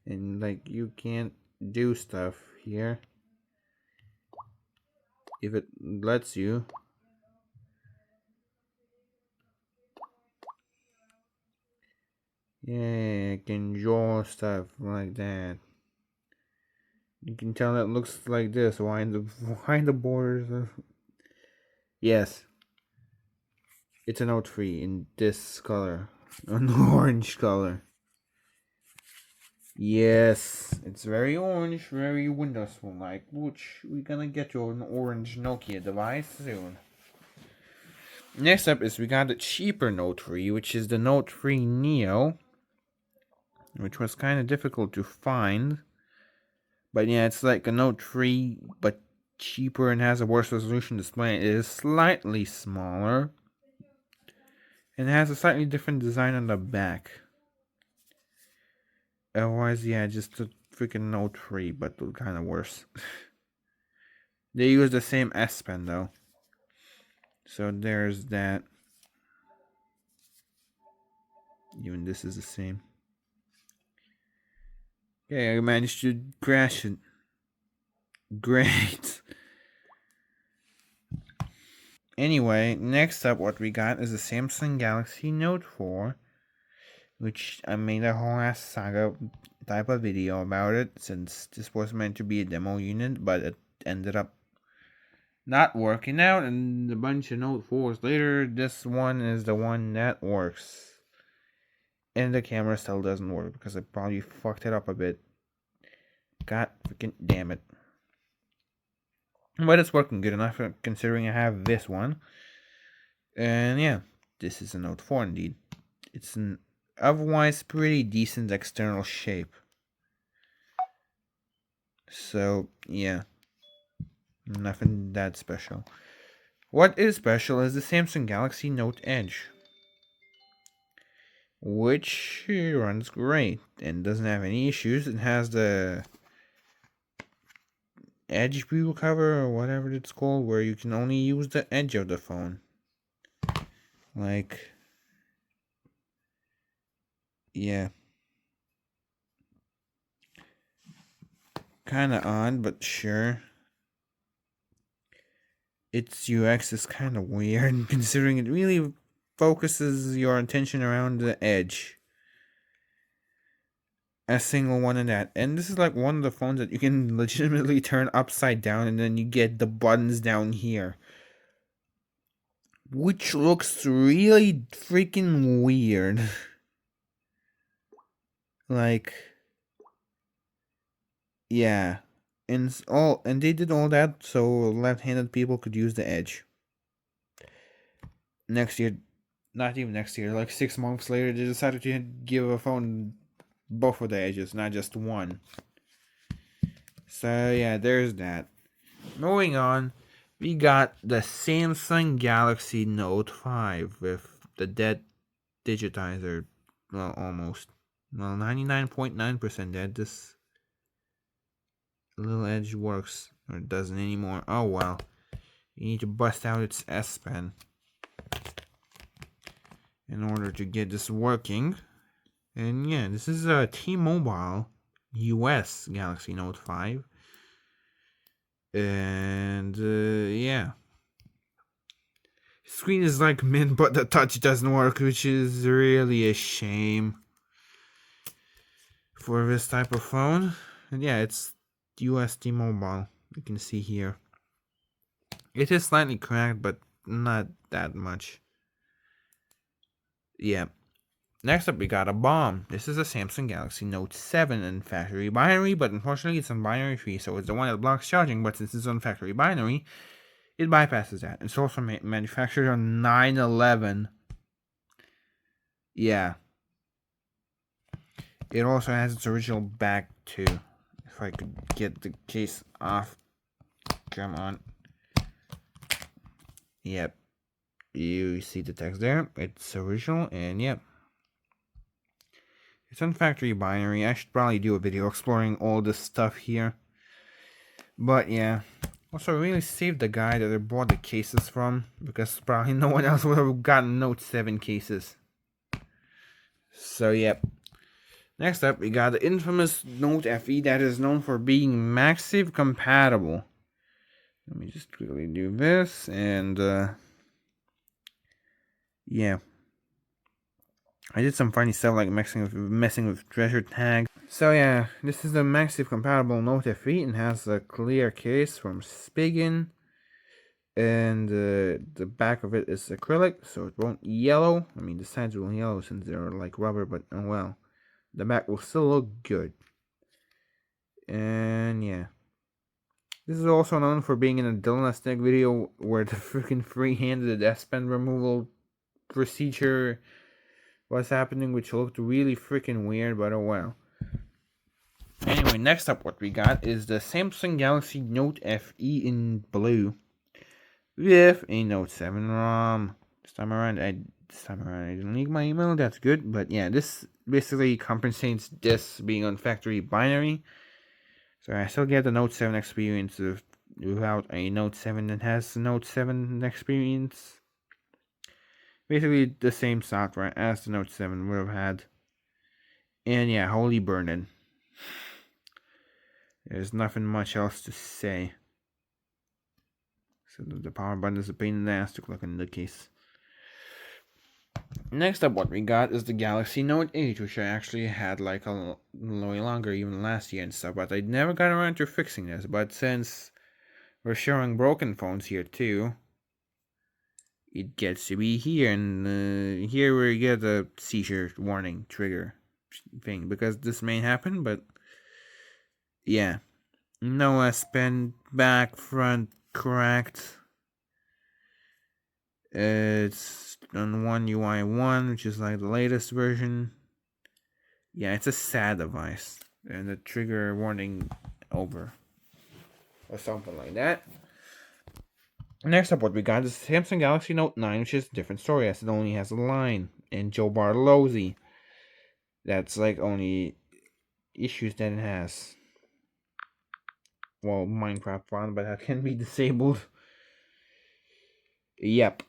And like you can't do stuff here if it lets you. Yeah, I can draw stuff like that. You can tell it looks like this. Why the borders of... Yes. It's a Note 3 in this color. An orange color. Yes. It's very orange, very Windows Phone like, which we're gonna get you an orange Nokia device soon. Next up is we got the cheaper Note 3, which is the Note 3 Neo, which was kind of difficult to find. But yeah, it's like a Note 3, but cheaper and has a worse resolution display. It is slightly smaller and has a slightly different design on the back. Otherwise, yeah, just a freaking Note 3, but kind of worse. They use the same S Pen though. So there's that. Even this is the same. Okay, I managed to crash it. Great. Anyway, next up, what we got is the Samsung Galaxy Note 4, which I made a whole ass saga type of video about it, since this was meant to be a demo unit, but it ended up not working out, and a bunch of Note 4s later, this one is the one that works. And the camera still doesn't work because I probably fucked it up a bit. God freaking damn it. But it's working good enough considering I have this one. And yeah, this is a Note 4 indeed. It's an otherwise pretty decent external shape. So yeah, nothing that special. What is special is the Samsung Galaxy Note Edge, which runs great and doesn't have any issues. It has the edge view cover or whatever it's called, where you can only use the edge of the phone. Like, yeah. Kinda odd, but sure. Its UX is kinda weird, considering it really focuses your attention around the edge. A single one in that. And this is like one of the phones that you can legitimately turn upside down and then you get the buttons down here. Which looks really freaking weird. Like, yeah. And they did all that so left-handed people could use the edge. Next year, not even next year, like 6 months later, they decided to give a phone both of the edges, not just one. So yeah, there's that. Moving on, we got the Samsung Galaxy Note 5 with the dead digitizer. Well, almost. Well, 99.9% dead. This little edge works, or it doesn't anymore. Oh well. You need to bust out its S Pen in order to get this working. And yeah, this is a T-Mobile US Galaxy Note 5. And yeah. Screen is like mint, but the touch doesn't work, which is really a shame for this type of phone. And yeah, it's US T-Mobile. You can see here. It is slightly cracked, but not that much. Yeah. Next up, we got a bomb. This is a Samsung Galaxy Note 7 in factory binary, but unfortunately it's on binary tree, so it's the one that blocks charging, but since it's on factory binary, it bypasses that. It's also manufactured on 9/11. Yeah. It also has its original back too. If I could get the case off. Come on. Yep. You see the text there. It's original, and yep. It's on factory binary. I should probably do a video exploring all this stuff here. But yeah. Also, I really saved the guy that I bought the cases from, because probably no one else would have gotten Note 7 cases. So yep. Next up, we got the infamous Note FE that is known for being MagSafe compatible. Let me just quickly do this, and yeah. I did some funny stuff like messing with treasure tags. So yeah, this is the MagSafe compatible Note FE and has a clear case from Spigen. And the back of it is acrylic, so it won't yellow. I mean, the sides will yellow since they're like rubber, but oh well. The back will still look good. And yeah. This is also known for being in a Dylan video where the freaking free-handed S Pen removal procedure was happening, which looked really freaking weird, but oh well. Anyway, next up what we got is the Samsung Galaxy Note FE in blue with a Note 7 ROM. This time around I didn't leak my email, that's good, but yeah, this basically compensates this being on factory binary. So I still get the Note 7 experience without a Note 7 that has the Note 7 experience. Basically the same software as the Note 7 would have had. And yeah, holy burnin'. There's nothing much else to say. So the power button is a pain in the ass to click in the case. Next up what we got is the Galaxy Note 8, which I actually had like a little longer, even last year and stuff, but I never got around to fixing this. But since we're showing broken phones here too, it gets to be here, and here we get a seizure warning trigger thing, because this may happen, but yeah. No S Pen, back, front, cracked. It's on One UI 1, which is like the latest version. Yeah, it's a sad device. And the trigger warning over. Or something like that. Next up, what we got is Samsung Galaxy Note 9, which is a different story, as it only has a line. And Joe Bartolozzi. That's like only issues that it has. Well, Minecraft fun, but that can be disabled. Yep.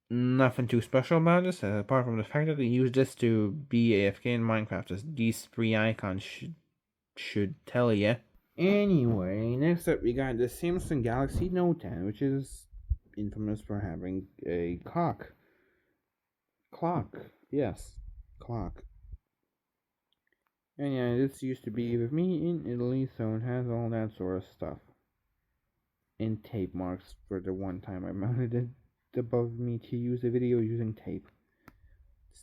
Nothing too special about this, apart from the fact that they use this to be AFK in Minecraft, as these three icons should tell you. Anyway, next up we got the Samsung Galaxy Note 10, which is infamous for having a clock. Yes, clock. And yeah, this used to be with me in Italy, so it has all that sort of stuff. And tape marks for the one time I mounted it above me to use a video using tape.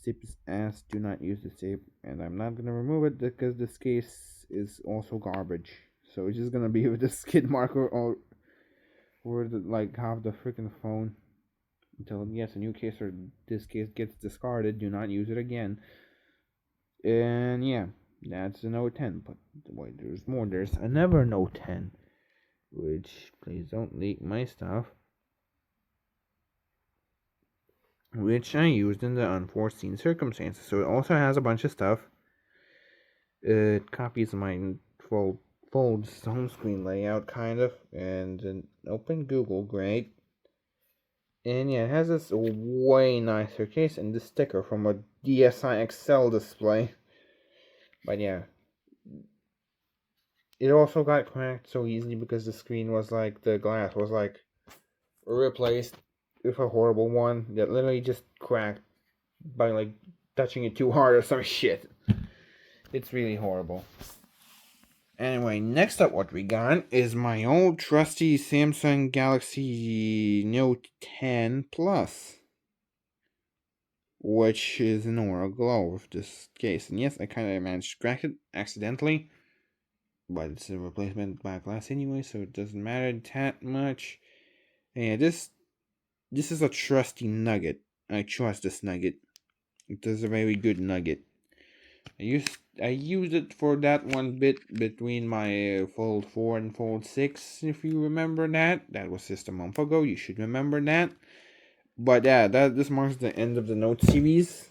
Zip's ass, do not use this tape, and I'm not gonna remove it because this case is also garbage. So it's just gonna be with the skid marker or the, like half the freaking phone until it gets a new case or this case gets discarded. Do not use it again. And yeah, that's the Note 10. But wait, there's more. There's another Note 10, which please don't leak my stuff, which I used in the unforeseen circumstances. So it also has a bunch of stuff. It copies my Fold's home screen layout, kind of, and an open Google, great. And yeah, it has this way nicer case and this sticker from a DSi XL display. But yeah, it also got cracked so easily because the screen was like, the glass was like replaced with a horrible one that literally just cracked by like touching it too hard or some shit. It's really horrible. Anyway, next up what we got is my old trusty Samsung Galaxy Note 10 Plus, which is an Aura Glow with this case. And yes, I kind of managed to crack it accidentally, but it's a replacement black glass anyway, so it doesn't matter that much. And yeah, this is a trusty nugget. I trust this nugget. It is a very good nugget. I used it for that one bit between my Fold 4 and Fold 6, if you remember that. That was just a month ago. You should remember that. But yeah, this marks the end of the Note series.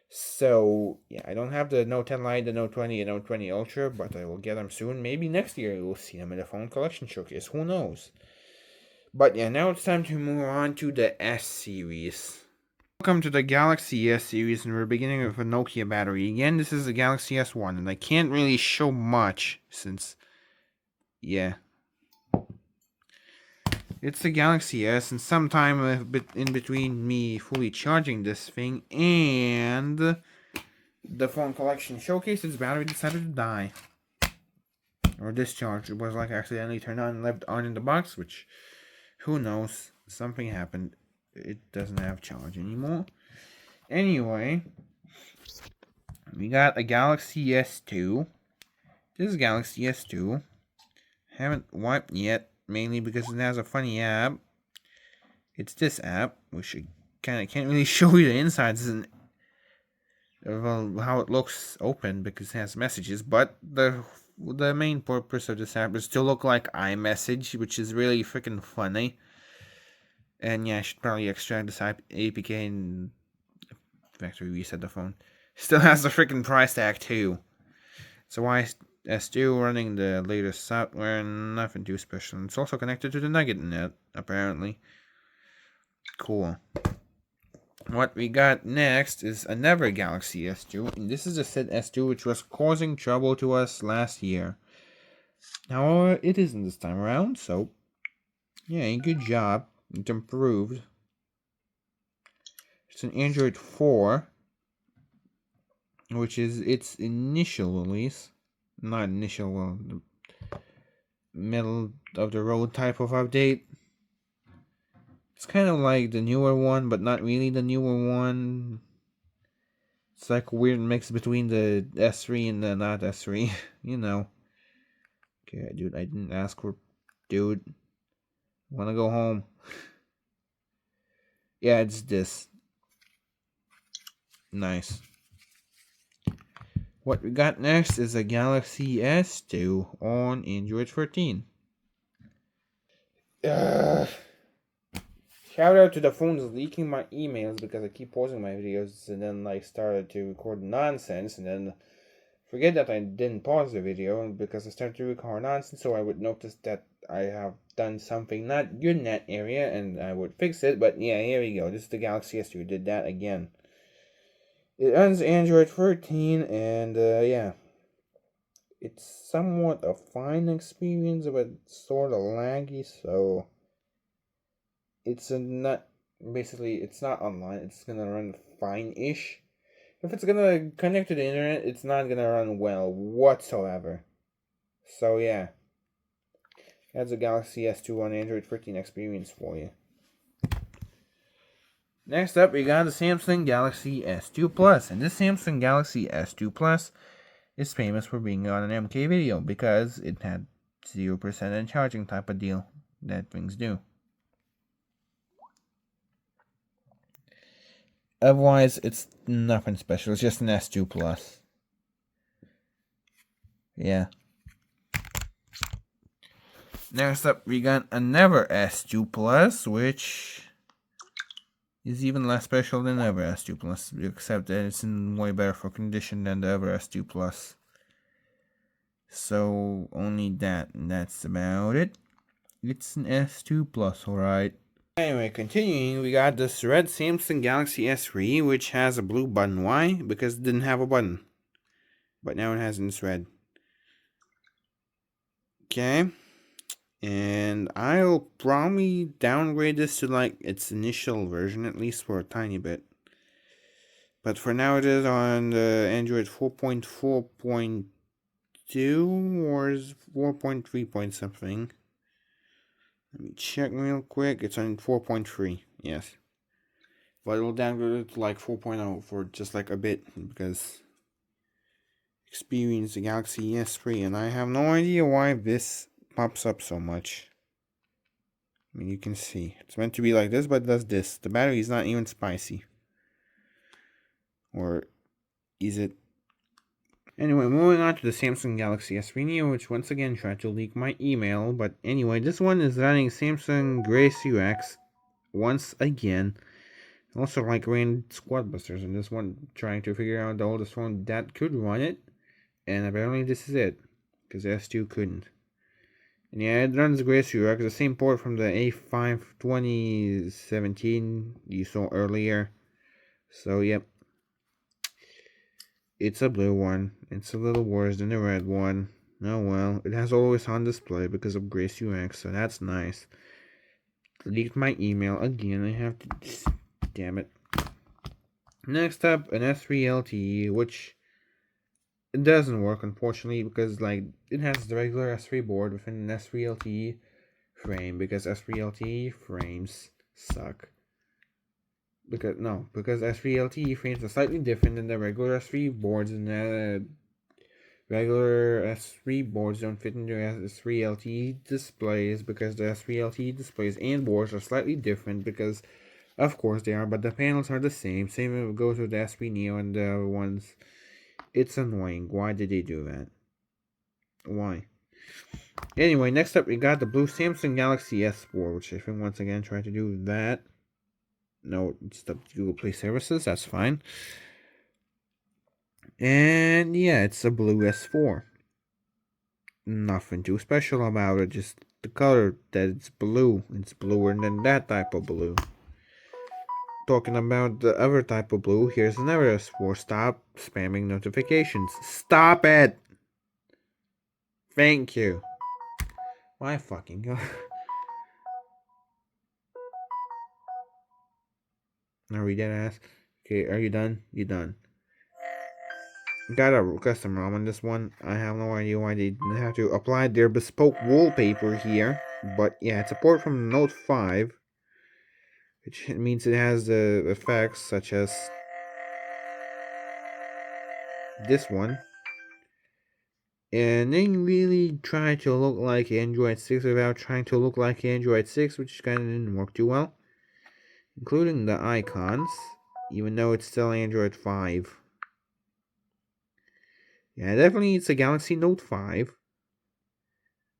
So yeah, I don't have the Note 10 Lite, the Note 20, and Note 20 Ultra, but I will get them soon. Maybe next year you will see them in the phone collection showcase. Who knows? But yeah, now it's time to move on to the S series. Welcome to the Galaxy S series, and we're beginning with a Nokia battery. Again, this is the Galaxy S1, and I can't really show much since, yeah. It's the Galaxy S, and sometime in between me fully charging this thing and the phone collection showcase, its battery decided to die. Or discharge. It was like accidentally turned on and left on in the box, which, who knows, something happened. It doesn't have charge anymore. Anyway, we got a Galaxy S2. This is Galaxy S2. Haven't wiped yet, mainly because it has a funny app. It's this app, which I kind of can't really show you the insides and how it looks open because it has messages. But the main purpose of this app is to look like iMessage, which is really freaking funny. And yeah, I should probably extract this APK and factory reset the phone. Still has the freaking price tag too. So why S2 running the latest software, nothing too special. It's also connected to the Nugget net, apparently. Cool. What we got next is another Galaxy S2. And this is a set S2 which was causing trouble to us last year. Now it isn't this time around, so yeah, good job. It improved. It's an Android 4, which is its initial release. Not initial, well, the middle of the road type of update. It's kind of like the newer one, but not really the newer one. It's like a weird mix between the S3 and the not S3, you know. Okay, dude, I didn't ask for... Dude, wanna go home. Yeah, it's this. Nice. What we got next is a Galaxy S2 on Android 13. Shout out to the phones leaking my emails because I keep pausing my videos and then like started to record nonsense and then forget that I didn't pause the video because I started to record nonsense, so I would notice that I have done something not good in that area and I would fix it. But yeah, here we go. This is the Galaxy S2. Did that again. It runs Android 13 and yeah. It's somewhat a fine experience, but sort of laggy, so it's not online. It's gonna run fine-ish. If it's gonna connect to the internet, it's not gonna run well whatsoever. So yeah, that's a Galaxy S2 on Android 13 experience for you. Next up, we got the Samsung Galaxy S2 Plus, and this Samsung Galaxy S2 Plus is famous for being on an MK video because it had 0% and charging type of deal that things do. Otherwise, it's nothing special. It's just an S2 Plus. Yeah. Next up, we got another S2 Plus, which is even less special than the other S2 Plus, except that it's in way better for condition than the other S2 Plus. So, only that, and that's about it. It's an S2 Plus, alright. Anyway, continuing, we got this red Samsung Galaxy S3, which has a blue button. Why? Because it didn't have a button. But now it has it in red. Okay. And I'll probably downgrade this to like its initial version, at least for a tiny bit. But for now it is on the Android 4.4.2 or is 4.3 point something. Let me check real quick. It's on 4.3, yes. But it will downgrade it to like 4.0 for just like a bit because experience the Galaxy S3 and I have no idea why this pops up so much. I mean, you can see it's meant to be like this, but it does this. The battery is not even spicy. Or is it? Anyway, moving on to the Samsung Galaxy S3 Neo, which once again tried to leak my email. But anyway, this one is running Samsung Grace UX once again. Also, like ran Squad Busters, and this one trying to figure out the oldest phone that could run it. And apparently, this is it, because S2 couldn't. And yeah, it runs Grace UX, the same port from the A5 2017 you saw earlier. So, yep. It's a blue one. It's a little worse than the red one. Oh well, it has always on display because of Grace UX, so that's nice. Leaked my email again. I have to. Damn it. Next up, an S3 LTE, which it doesn't work unfortunately because like it has the regular S3 board within an S3 LTE frame because S3 LTE frames suck. Because S3 LTE frames are slightly different than the regular S3 boards, and the regular S3 boards don't fit into S3 LTE displays because the S3 LTE displays and boards are slightly different because, of course, they are, but the panels are the same. Same goes with the S3 Neo and the other ones. It's annoying. Why did they do that? Why? Anyway, next up we got the blue Samsung Galaxy S4, which I think once again tried to do that. No, it's the Google Play services. That's fine. And yeah, it's a blue S4. Nothing too special about it. Just the color that it's blue. It's bluer than that type of blue. Talking about the other type of blue, here's another S4. Stop spamming notifications. Stop it! Thank you. My fucking god. Are we dead ass? Okay, are you done? You done. Got a custom ROM on this one. I have no idea why they have to apply their bespoke wallpaper here. But yeah, it's a port from Note 5. Which means it has the effects such as this one. And they really try to look like Android 6 without trying to look like Android 6, which kind of didn't work too well. Including the icons, even though it's still Android 5. Yeah, definitely it's a Galaxy Note 5.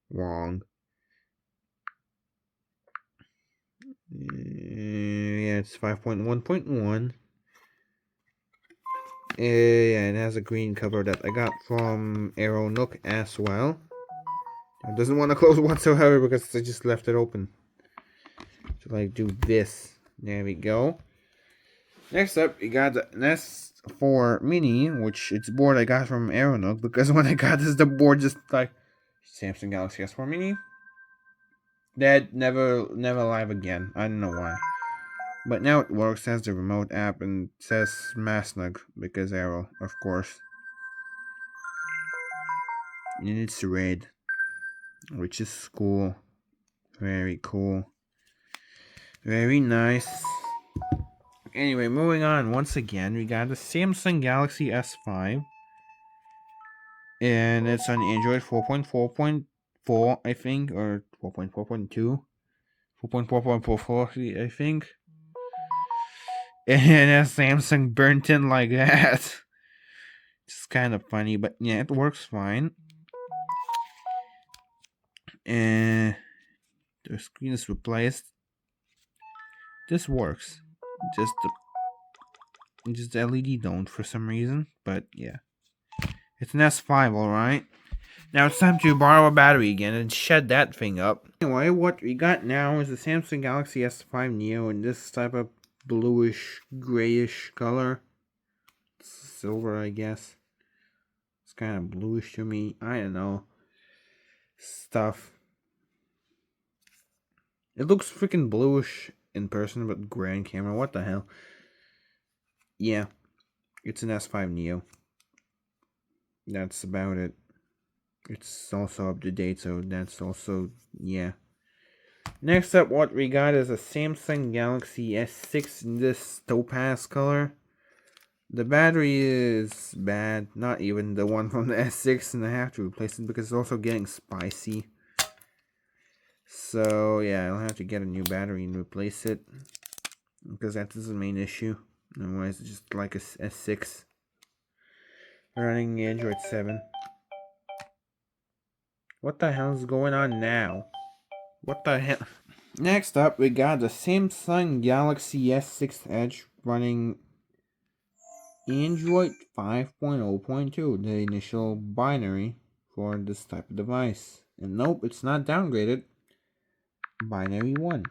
Wrong. Yeah, it's 5.1.1. Yeah, it has a green cover that I got from Nook as well. It doesn't want to close whatsoever because I just left it open. So like do this. There we go. Next up, we got the S4 Mini, which it's a board I got from Nook because when I got this, the board just like Samsung Galaxy S4 Mini. Dead, never live again. I don't know why. But now it works, has the remote app, and says Masnug because Arrow, of course. And it's red, which is cool. Very cool. Very nice. Anyway, moving on. Once again, we got the Samsung Galaxy S5. And it's on Android 4.4.4, I think, or 4.4.2. 4.4.44, I think. And as Samsung burnt in like that. It's kind of funny, but yeah, it works fine. And the screen is replaced. This works. Just the LED don't for some reason, but yeah. It's an S5, alright. Now it's time to borrow a battery again and shed that thing up. Anyway, what we got now is the Samsung Galaxy S5 Neo in this type of bluish, grayish color. Silver, I guess. It's kind of bluish to me. I don't know. stuff. It looks freaking bluish in person, but gray on camera. What the hell? Yeah, it's an S5 Neo. That's about it. It's also up to date, so that's also, yeah. Next up, what we got is a Samsung Galaxy S6 in this topaz color. The battery is bad, not even the one from the S6, and I have to replace it because it's also getting spicy. So yeah, I'll have to get a new battery and replace it because that is the main issue. Otherwise, it's just like a S6 running Android 7. What the hell is going on now? What the hell? Next up, we got the Samsung Galaxy S6 Edge running Android 5.0.2, the initial binary for this type of device. And nope, it's not downgraded. Binary 1.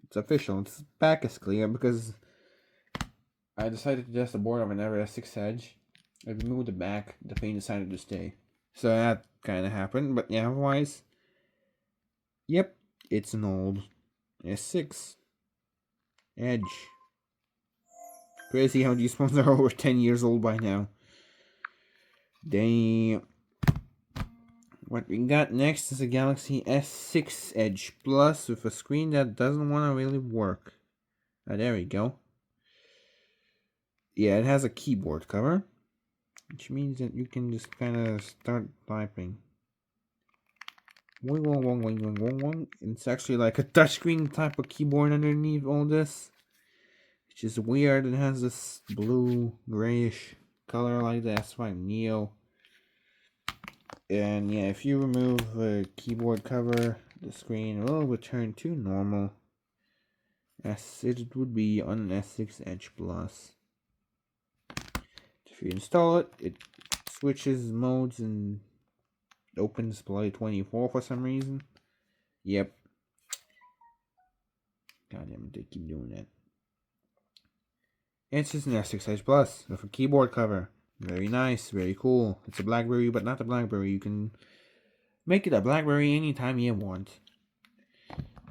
It's official. Its back is clear because I decided to test the board of another S6 Edge. I removed the back. The paint decided to stay. So that kind of happened. But yeah, otherwise, yep, it's an old S6 Edge. Crazy how these phones are over 10 years old by now. Damn. What we got next is a Galaxy S6 Edge Plus with a screen that doesn't want to really work. There we go. Yeah, it has a keyboard cover, which means that you can just kind of start typing. It's actually like a touchscreen type of keyboard underneath all this, which is weird. It has this blue grayish color like the S5 Neo. And yeah, if you remove the keyboard cover, the screen will return to normal as it would be on an S6 Edge Plus. If you install it, it switches modes and opens display 24 for some reason. Yep. God damn it, they keep doing that. It's just an S6 Edge Plus with a keyboard cover. Very nice, very cool. It's a BlackBerry, but not a BlackBerry. You can make it a BlackBerry anytime you want.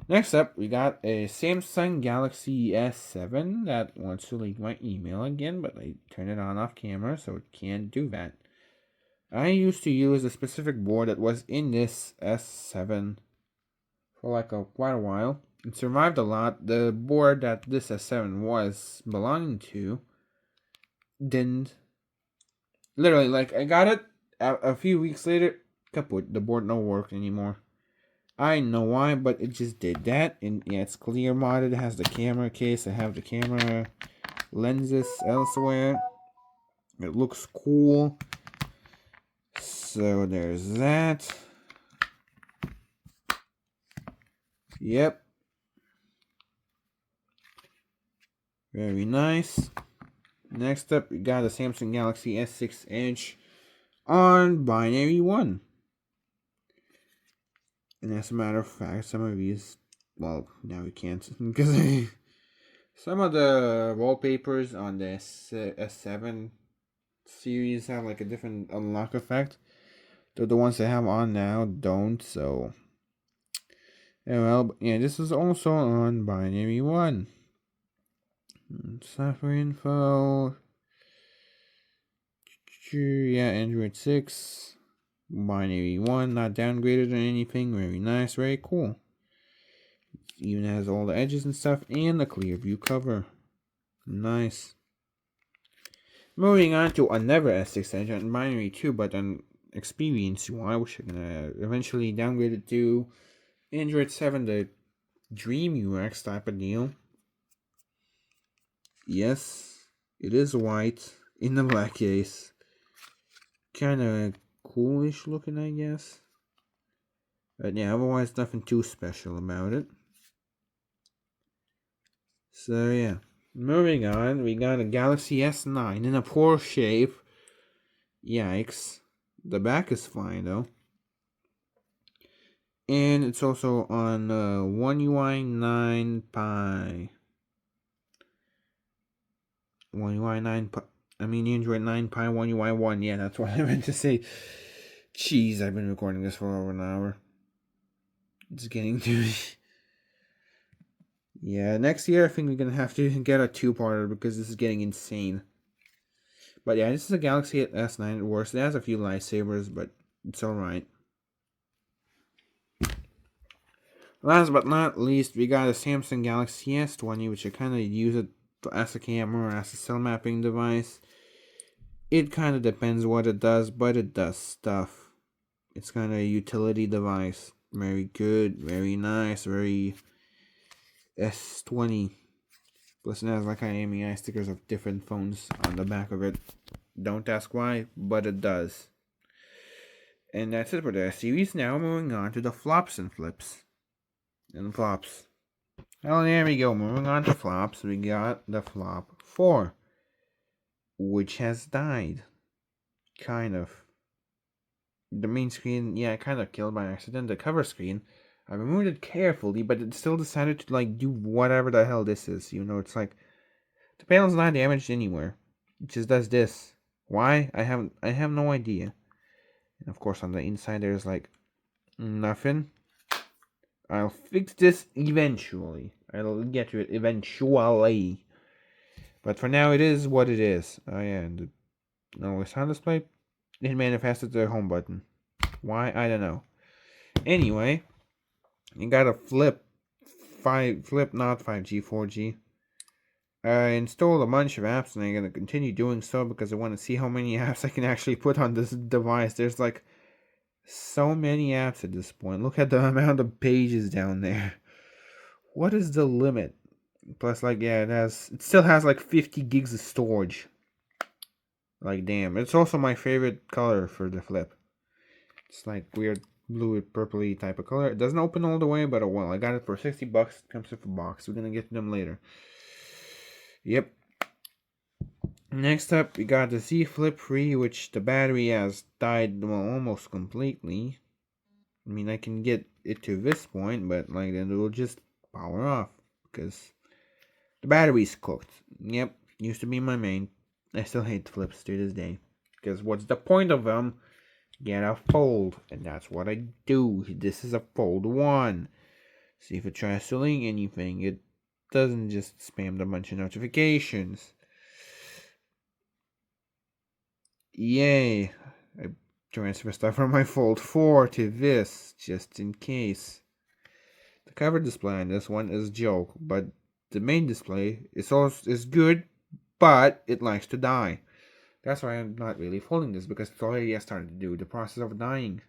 Next up, we got a Samsung Galaxy S7 that wants to leak my email again, but I turned it on off camera, so it can't do that. I used to use a specific board that was in this S7 for like quite a while. It survived a lot. The board that this S7 was belonging to didn't. Literally, like, I got it a few weeks later, kaput. The board don't work anymore. I know why, but it just did that. And yeah, it's clear modded. It has the camera case. I have the camera lenses elsewhere. It looks cool. So there's that. Yep. Very nice. Next up, we got a Samsung Galaxy S6 Edge on binary 1. And as a matter of fact, some of these, well, now we can't because some of the wallpapers on the S7 series have like a different unlock effect. Though the ones I have on now don't, so. Yeah, well, yeah, this is also on binary 1. Software info. Yeah, Android 6. Binary 1, not downgraded or anything. Very nice, very cool. It even has all the edges and stuff and the clear view cover. Nice. Moving on to another S6 Edge on binary 2, but on Experience UI, which I'm gonna eventually downgrade it to Android 7, the Dream UX type of deal. Yes, it is white in the black case. Kind of coolish looking, I guess. But yeah, otherwise nothing too special about it. So yeah, moving on, we got a Galaxy S9 in a poor shape. Yikes. The back is fine though. And it's also on One UI 9 Pi. One UI 9 Pi. I mean Android 9 Pi 1 UI 1. Yeah, that's what I meant to say. Jeez, I've been recording this for over an hour. It's getting to me. Yeah, next year I think we're gonna have to get a two-parter because this is getting insane. But yeah, this is a Galaxy S9. It works. It has a few lightsabers, but it's alright. Last but not least, we got a Samsung Galaxy S20, which I kind of use it as a camera or as a cell mapping device. It kind of depends what it does, but it does stuff. It's kind of a utility device. Very good, very nice, very S20. Plus it has like IMEI stickers of different phones on the back of it. Don't ask why, but it does. And that's it for the series. Now moving on to the flops and flips. And flops. Well, there we go. Moving on to flops, we got the flop 4, which has died. Kind of. The main screen, yeah, kind of killed by accident. The cover screen, I removed it carefully, but it still decided to like do whatever the hell this is. You know, it's like the panel's not damaged anywhere. It just does this. Why? I have no idea. And of course, on the inside, there's like nothing. I'll fix this eventually. I'll get to it eventually. But for now, it is what it is. Oh yeah, and the sound display, it manifested the home button. Why? I don't know. Anyway, you got a flip not 5G, 4G. I installed a bunch of apps and I'm going to continue doing so because I want to see how many apps I can actually put on this device. There's like so many apps at this point. Look at the amount of pages down there. What is the limit? Plus, like, yeah, it still has like 50 gigs of storage. Like, damn. It's also my favorite color for the flip. It's like weird blue purpley type of color. It doesn't open all the way, but oh well. I got it for $60. It comes with a box. We're gonna get to them later. Yep. Next up, we got the Z Flip 3, which the battery has died, well, almost completely. I mean, I can get it to this point, but like then it will just power off because the battery's cooked. Yep, used to be my main. I still hate flips to this day because what's the point of them? Get a fold, and that's what I do. This is a fold 1. See if it tries to link anything. It doesn't just spam a bunch of notifications. Yay. I transfer stuff from my Fold 4 to this, just in case. The cover display on this one is a joke, but the main display is good, but it likes to die. That's why I'm not really folding this, because it's already started to do the process of dying.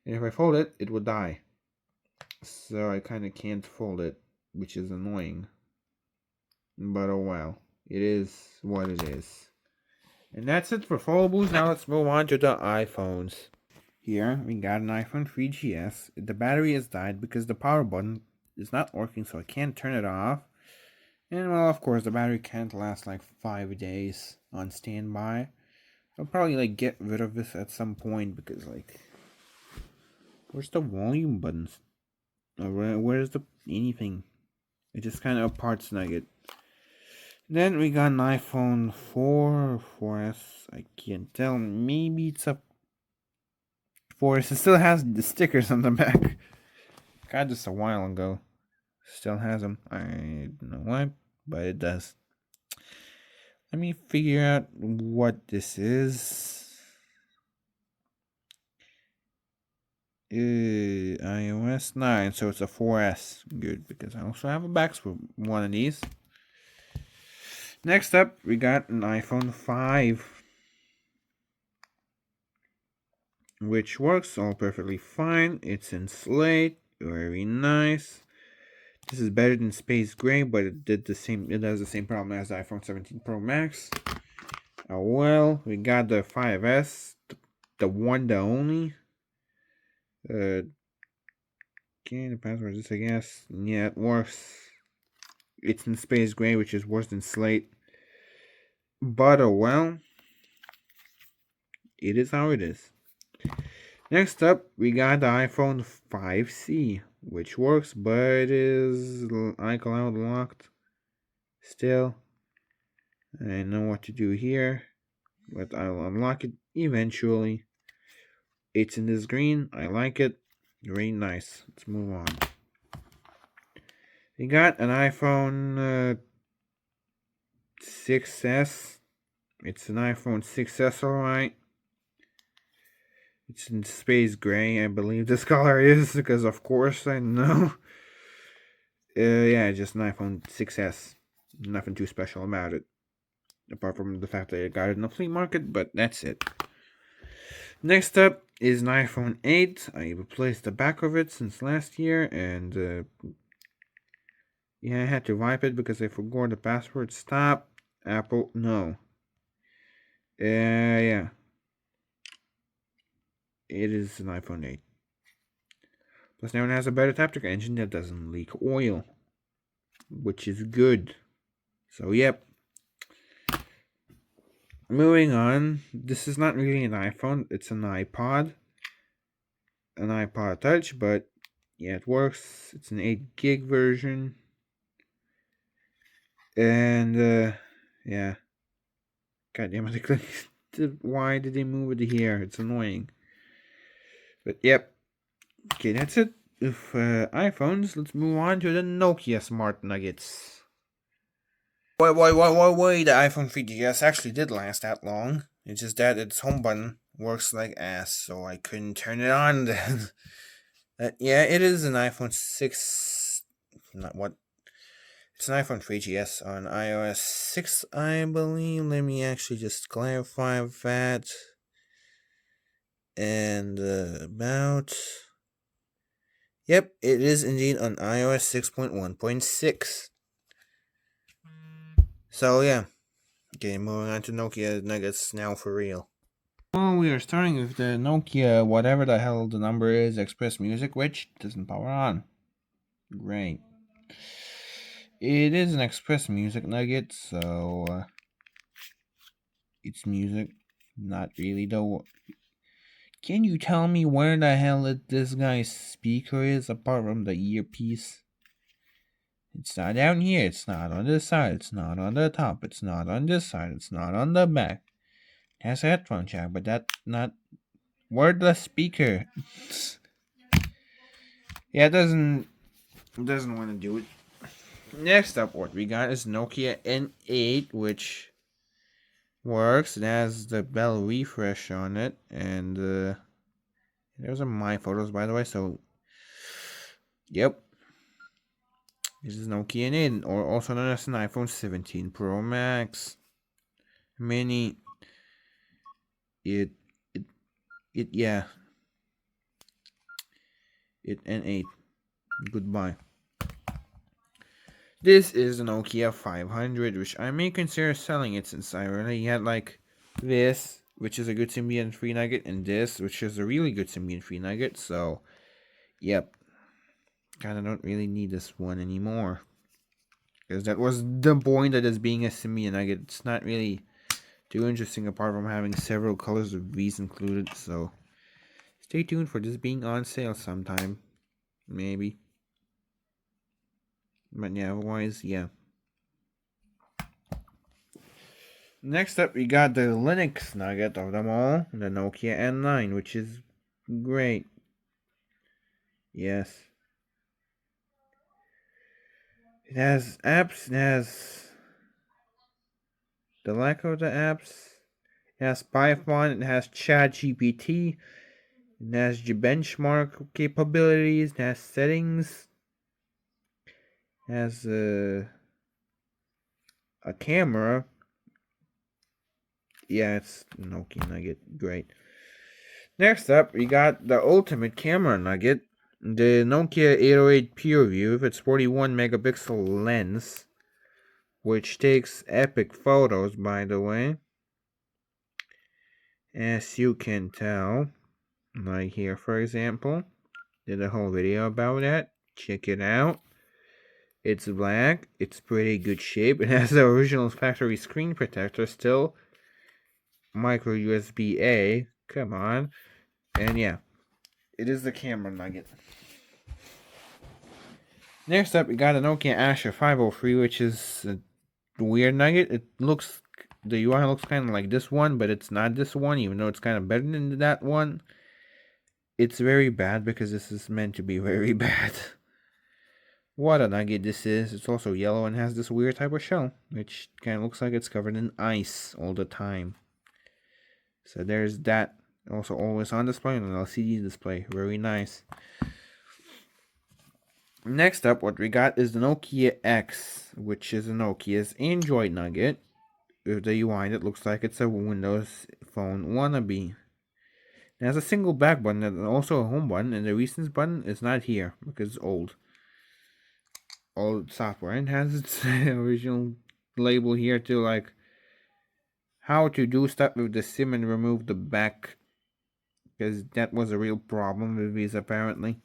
And if I fold it, it would die. So I kind of can't fold it, which is annoying. But oh well. It is what it is. And that's it for foldables. Now let's move on to the iPhones. Here we got an iPhone 3GS. The battery has died because the power button is not working, so I can't turn it off. And well, of course, the battery can't last like 5 days on standby. I'll probably like get rid of this at some point because like, where's the volume buttons? Or where's the anything? It just kind of a parts nugget. Then we got an iPhone 4 or 4S. I can't tell. Maybe it's a 4S. It still has the stickers on the back. Got this a while ago. Still has them. I don't know why, but it does. Let me figure out what this is. iOS 9, so it's a 4S. Good, because I also have a box for one of these. Next up, we got an iPhone 5, which works all perfectly fine. It's in slate, very nice. This is better than Space Gray, but it has the same problem as the iPhone 17 Pro Max. Oh well, we got the 5S, the one, the only. Okay, the password is, I guess. Yeah, it works. It's in Space Gray, which is worse than Slate. But oh well. It is how it is. Next up, we got the iPhone 5C, which works, but is iCloud locked. Still, I know what to do here, but I'll unlock it eventually. It's in this green. I like it. Very nice. Let's move on. We got an iPhone 6S. It's an iPhone 6S, alright. It's in space gray, I believe this color is, because of course I know. Yeah, just an iPhone 6S. Nothing too special about it. Apart from the fact that I got it in the flea market, but that's it. Next up is an iPhone 8. I replaced the back of it since last year, and yeah, I had to wipe it because I forgot the password. Stop. Apple, no. Yeah. It is an iPhone 8. Plus now it has a better Taptic engine that doesn't leak oil, which is good. So, yep. Moving on. This is not really an iPhone. It's an iPod. An iPod Touch, but yeah, it works. It's an 8 gig version. And, yeah. God damn it. Why did they move it here? It's annoying. But, yep. Okay, that's it. With iPhones, let's move on to the Nokia Smart Nuggets. Wait, the iPhone 3GS actually did last that long. It's just that its home button works like ass, so I couldn't turn it on then. Yeah, it is an iPhone 6... Not what? It's an iPhone 3GS on iOS 6, I believe. Let me actually just clarify that. And about... Yep, it is indeed on iOS 6.1.6. So, yeah. Okay, moving on to Nokia Nuggets now for real. Well, we are starting with the Nokia, whatever the hell the number is, Express Music, which doesn't power on. Great. It is an Express Music Nugget, so it's music. Not really, though. Can you tell me where the hell this guy's speaker is apart from the earpiece? It's not down here, it's not on this side, it's not on the top, it's not on this side, it's not on the back. It has a headphone jack, but that's not wordless speaker. Yeah, it doesn't want to do it. Next up, what we got is Nokia N8, which works. It has the bell refresh on it, and those are my photos, by the way. So, yep, this is Nokia N8, or also known as an iPhone 17 Pro Max Mini. Yeah. It N8. Goodbye. This is the Nokia 500, which I may consider selling it since I already had like this, which is a good Symbian free nugget, and this, which is a really good Symbian free nugget. So, yep, kind of don't really need this one anymore, because that was the point of this being a Symbian nugget. It's not really too interesting apart from having several colors of these included. So, stay tuned for this being on sale sometime, maybe. But yeah, otherwise, yeah. Next up, we got the Linux nugget of them all, the Nokia N9, which is great. Yes. It has apps, it has the lack of the apps, it has Python, it has ChatGPT, it has benchmark capabilities, it has settings, it has a camera. Yeah, it's Nokia nugget, great. Next up, we got the ultimate camera nugget, the Nokia 808 PureView with its 41 megapixel lens, which takes epic photos, by the way, as you can tell. Like here, for example, did a whole video about that. Check it out. It's black. It's pretty good shape. It has the original factory screen protector still. Micro USB A. Come on. And yeah, it is the camera nugget. Next up, we got a Nokia Asher 503, which is a weird nugget. The UI looks kind of like this one, but it's not this one, even though it's kind of better than that one. It's very bad because this is meant to be very bad. What a nugget this is. It's also yellow and has this weird type of shell, which kind of looks like it's covered in ice all the time. So there's that. Also always on display on an LCD display. Very nice. Next up, what we got is the Nokia X, which is a Nokia's Android nugget. If the UI, it looks like it's a Windows Phone wannabe. It has a single back button and also a home button, and the recents button is not here because it's old. Old software, and has its original label here to like how to do stuff with the SIM and remove the back, because that was a real problem with these apparently.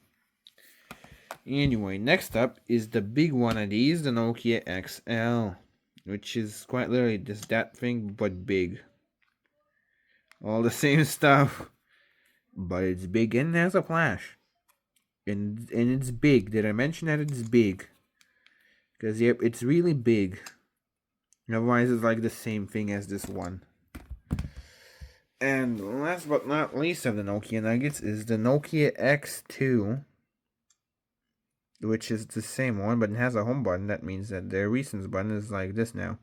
Anyway, next up is the big one of these, the Nokia XL, which is quite literally just that thing but big. All the same stuff, but it's big and has a flash. And it's big. Did I mention that it's big? Because yep, it's really big. Otherwise, it's like the same thing as this one. And last but not least of the Nokia nuggets is the Nokia X2, which is the same one, but it has a home button. That means that the recents button is like this now.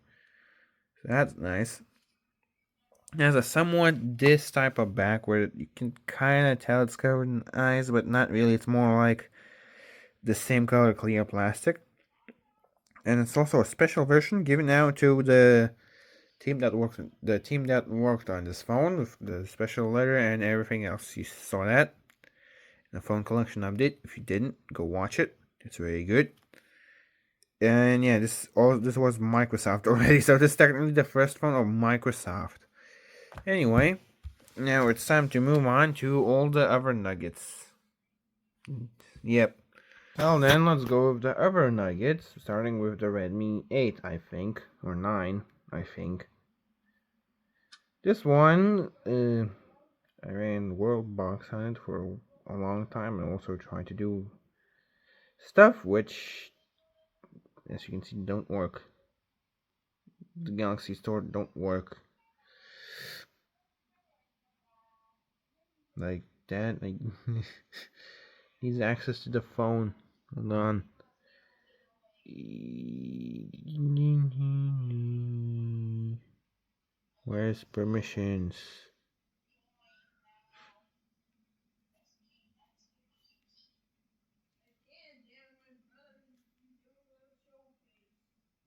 So that's nice. It has a somewhat this type of back where you can kind of tell it's covered in eyes, but not really. It's more like the same color clear plastic. And it's also a special version given out to the team that worked on this phone with the special letter and everything else. You saw that in the phone collection update. If you didn't, go watch it. It's very good. And yeah, this was Microsoft already, so this is technically the first phone of Microsoft. Anyway, now it's time to move on to all the other nuggets. Yep. Well then, let's go with the other nuggets, starting with the Redmi 8, I think, or 9, I think. This one, I ran World Box on it for a long time and also tried to do stuff which, as you can see, don't work. The Galaxy Store don't work. Like that, like needs access to the phone. Hold on. Where's permissions?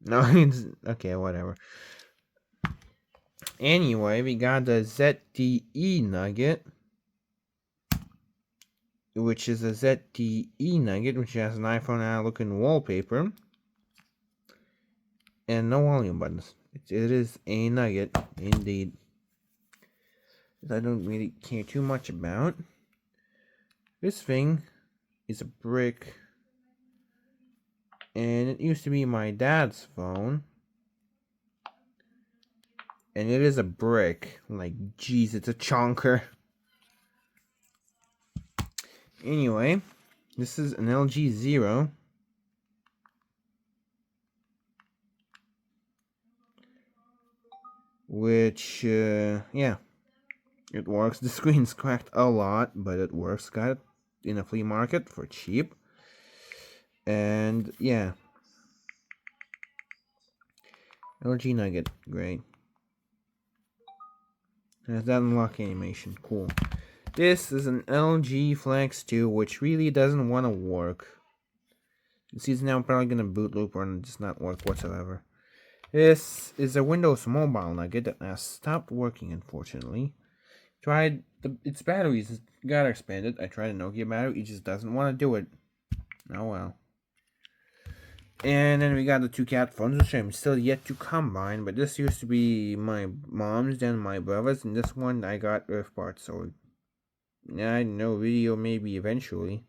No, it's okay, whatever. Anyway, we got the ZTE nugget, which is a ZTE nugget, which has an iPhone looking wallpaper and no volume buttons. It is a nugget, indeed. I don't really care too much about. This thing is a brick, and it used to be my dad's phone. And it is a brick. Like, jeez, it's a chonker. Anyway, this is an LG Zero. Which, yeah, it works. The screen's cracked a lot, but it works. Got it in a flea market for cheap. And, yeah. LG Nugget, great. Has that unlock animation, cool. This is an LG Flex 2, which really doesn't want to work. You see, now I'm probably going to boot loop or just not work whatsoever. This is a Windows Mobile Nugget that has stopped working, unfortunately. Tried its batteries got expanded. I tried a Nokia battery, it just doesn't want to do it. Oh well. And then we got the two cat phones, which I'm still yet to combine, but this used to be my mom's and my brother's, and this one I got with parts, so I know video maybe eventually.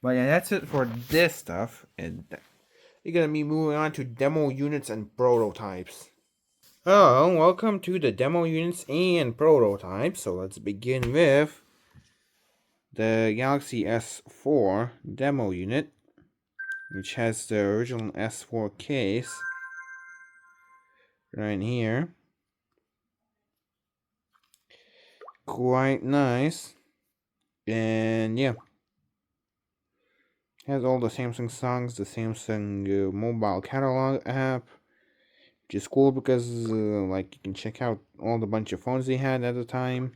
But yeah, that's it for this stuff, and we're gonna be moving on to demo units and prototypes. Oh, welcome to the demo units and prototypes. So let's begin with the Galaxy S4 demo unit, which has the original S4 case right here. Quite nice. And yeah, has all the Samsung songs, the Samsung mobile catalog app, which is cool because like you can check out all the bunch of phones they had at the time,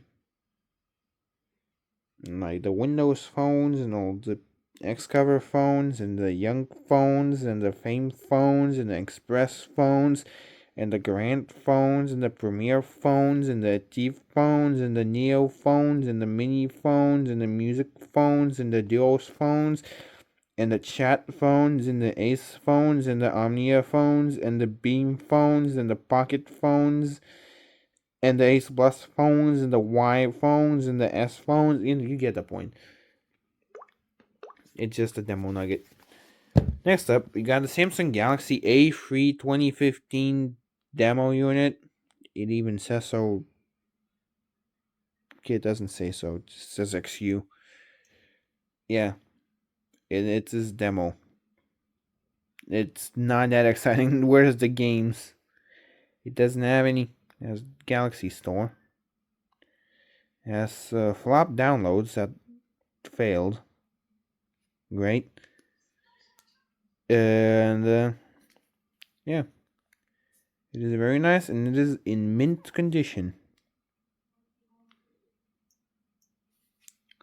and, like the Windows phones and all the X-Cover phones and the Young phones and the Fame phones and the Express phones and the Grand phones and the Premier phones and the Chief phones and the Neo phones and the Mini phones and the Music phones and the Duos phones and the Chat phones and the Ace phones and the Omnia phones and the Beam phones and the Pocket phones and the Ace Plus phones and the Y phones and the S phones. You get the point. It's just a demo nugget. Next up, we got the Samsung Galaxy A3 2015 demo unit. It even says so. Okay, it doesn't say so. It just says XU. Yeah, it's this demo. It's not that exciting. Where's the games? It doesn't have any. It has Galaxy Store. It has flop downloads that failed. Great. And yeah, it is very nice and it is in mint condition.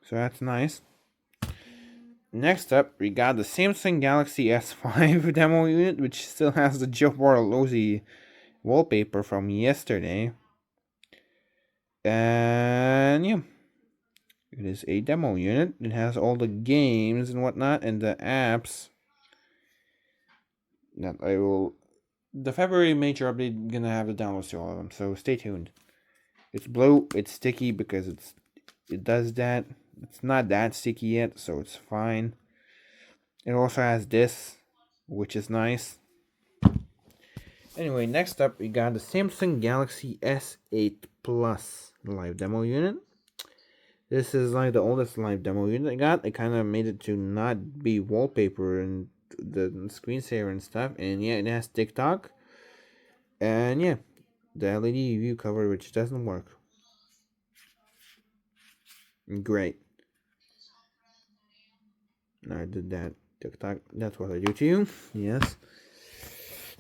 So that's nice. Next up, we got the Samsung Galaxy S5 demo unit, which still has the Joe Bartolozzi wallpaper from yesterday. And yeah, it is a demo unit. It has all the games and whatnot and the apps that I will. The February major update gonna have the downloads to all of them, so stay tuned. It's blue. It's sticky because it does that. It's not that sticky yet, so it's fine. It also has this, which is nice. Anyway, next up we got the Samsung Galaxy S8 Plus live demo unit. This is like the oldest live demo unit I got. I kind of made it to not be wallpaper and the screensaver and stuff. And yeah, it has TikTok. And yeah, the LED view cover, which doesn't work. Great. I did that. TikTok, that's what I do to you. Yes.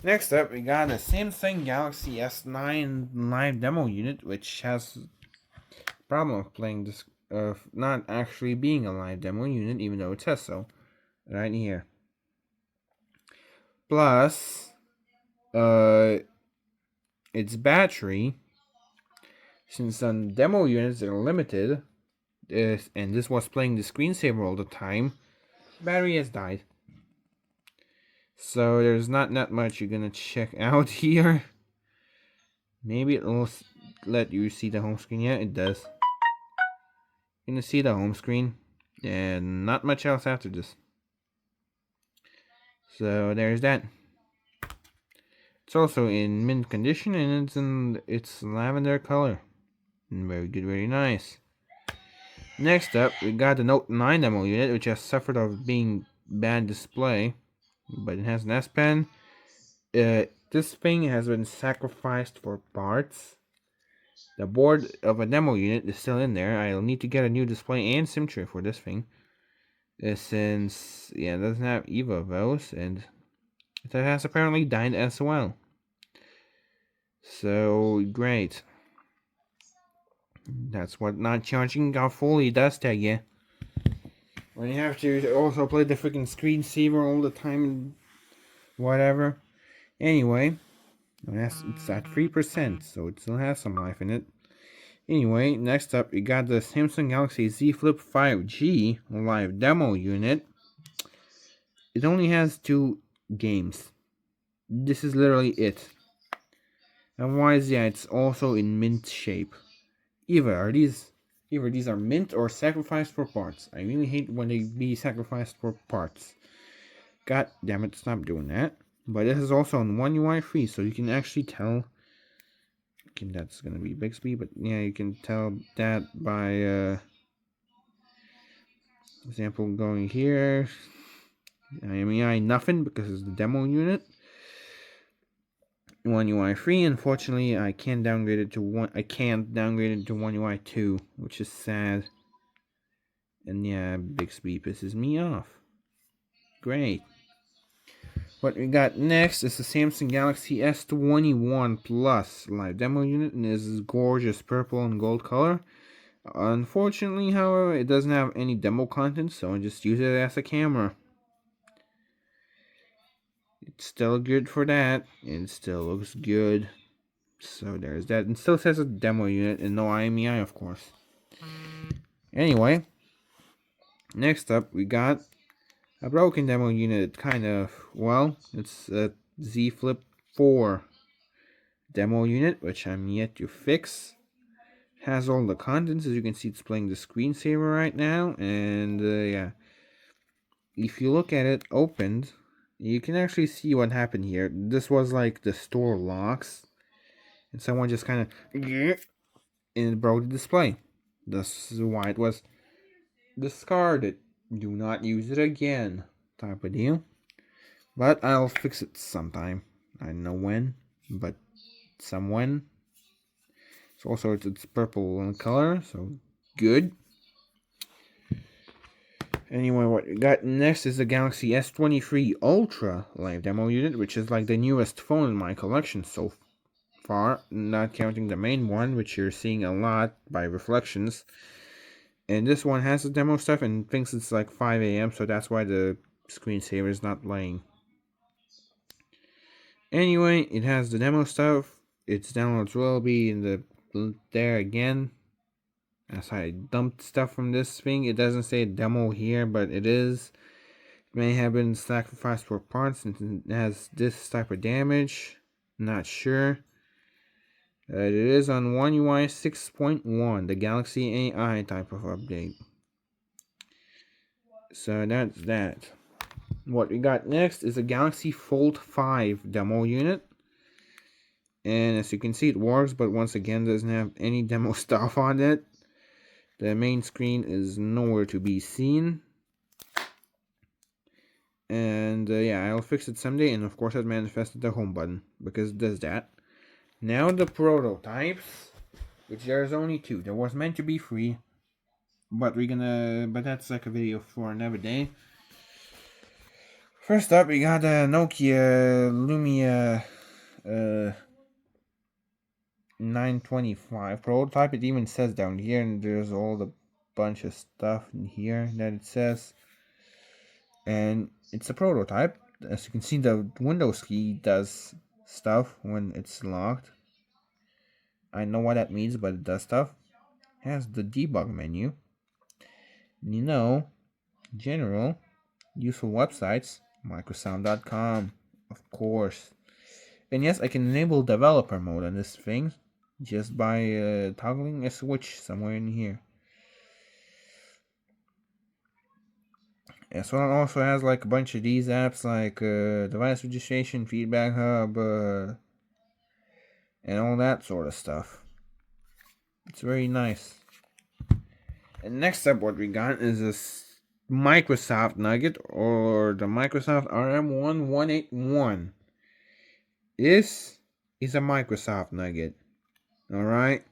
Next up, we got a Samsung Galaxy S9 live demo unit, which has problem of playing this, not actually being a live demo unit, even though it says so, right here. Plus, its battery, since some demo units are limited, and this was playing the screensaver all the time, battery has died. So there's not much you're gonna check out here. Maybe it'll let you see the home screen. Yeah, it does. You're gonna see the home screen, and not much else after this. So there's that. It's also in mint condition, and it's in its lavender color. Very good, very nice. Next up, we got the Note 9 demo unit, which has suffered of being bad display, but it has an S Pen. This thing has been sacrificed for parts. The board of a demo unit is still in there. I'll need to get a new display and SIM tray for this thing. Since, yeah, it doesn't have either of those, and it has apparently died as well. So, great. That's what not charging out fully does to you. When you have to also play the freaking screensaver all the time and whatever. Anyway, it's at 3%, so it still has some life in it. Anyway, next up, we got the Samsung Galaxy Z Flip 5G live demo unit. It only has 2 games. This is literally it. And why is that? It's also in mint shape. Either these are mint or sacrificed for parts. I really hate when they be sacrificed for parts. God damn it, stop doing that. But this is also on One UI free, so you can actually tell. Okay, that's gonna be Bixby, but yeah, you can tell that by example going here. I nothing because it's the demo unit. One UI free. Unfortunately, I can't downgrade it to One UI 2, which is sad. And yeah, Bixby pisses me off. Great. What we got next is the Samsung Galaxy S21 Plus live demo unit in this gorgeous purple and gold color. Unfortunately, however, it doesn't have any demo content, so I just use it as a camera. It's still good for that. It still looks good. So there's that. It still says a demo unit and no IMEI, of course. Anyway, next up we got a broken demo unit, kind of. Well, it's a Z Flip 4 demo unit, which I'm yet to fix. Has all the contents. As you can see, it's playing the screensaver right now. And yeah, if you look at it opened, you can actually see what happened here. This was like the store locks, and someone just kind of and it broke the display. This is why it was discarded. Do not use it again, type of deal. But I'll fix it sometime. I don't know when, but some when. So also it's purple in color, so good. Anyway, what we got next is the Galaxy S23 Ultra live demo unit, which is like the newest phone in my collection so far, not counting the main one, which you're seeing a lot by reflections. And this one has the demo stuff and thinks it's like 5 a.m., so that's why the screensaver is not playing. Anyway, it has the demo stuff. Its downloads will be in the there again. As I dumped stuff from this thing, it doesn't say demo here, but it is. It may have been sacrificed for parts since it has this type of damage. Not sure. It is on One UI 6.1, the Galaxy AI type of update. So that's that. What we got next is a Galaxy Fold5 demo unit. And as you can see, it works, but once again doesn't have any demo stuff on it. The main screen is nowhere to be seen. And yeah, I'll fix it someday, and of course I've manifested the home button, because it does that. Now the prototypes, which there's only 2. There was meant to be 3, but that's like a video for another day. First up, we got a Nokia Lumia 925 prototype. It even says down here, and there's all the bunch of stuff in here that it says. And it's a prototype. As you can see, the Windows key does stuff when it's locked. I know what that means, but it does stuff. It has the debug menu. You know, general, useful websites, Microsoft.com, of course. And yes, I can enable developer mode on this thing just by toggling a switch somewhere in here. So it also has like a bunch of these apps like device registration, feedback hub, and all that sort of stuff. It's very nice. And next up, what we got is this Microsoft Nugget, or the Microsoft RM1181. This is a Microsoft Nugget. Alright?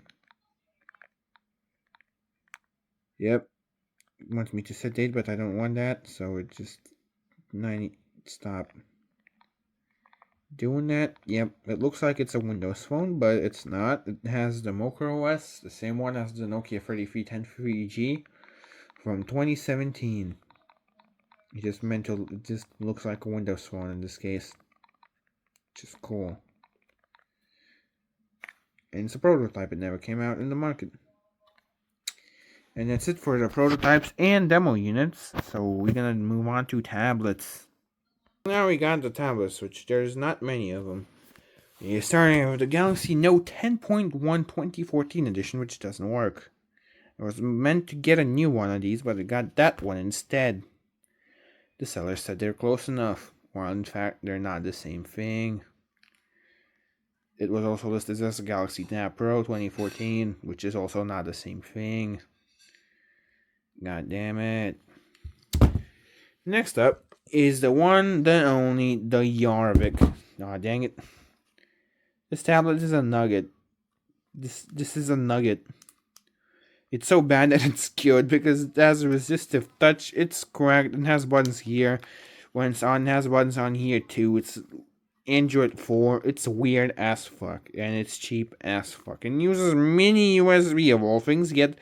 Yep. It wants me to set date, but I don't want that, so it just 90. Stop doing that. Yep, it looks like it's a Windows phone, but it's not. It has the Mocha OS, the same one as the Nokia 3310 from 2017. It just looks like a Windows phone in this case. Just cool. And it's a prototype. It never came out in the market. And that's it for the prototypes and demo units. So we're gonna move on to tablets. Now we got the tablets, which there's not many of them. You're starting with the Galaxy Note 10.1 2014 edition, which doesn't work. I was meant to get a new one of these, but I got that one instead. The seller said they're close enough. Well, in fact, they're not the same thing. It was also listed as a Galaxy Tab Pro 2014, which is also not the same thing. God damn it. Next up is the one, the only, the Yarvik. Aw, dang it. This tablet is a nugget. This is a nugget. It's so bad that it's good because it has a resistive touch. It's correct. It has buttons here. When it's on, it has buttons on here too. It's Android 4. It's weird as fuck. And it's cheap as fuck. And uses mini USB of all things, yet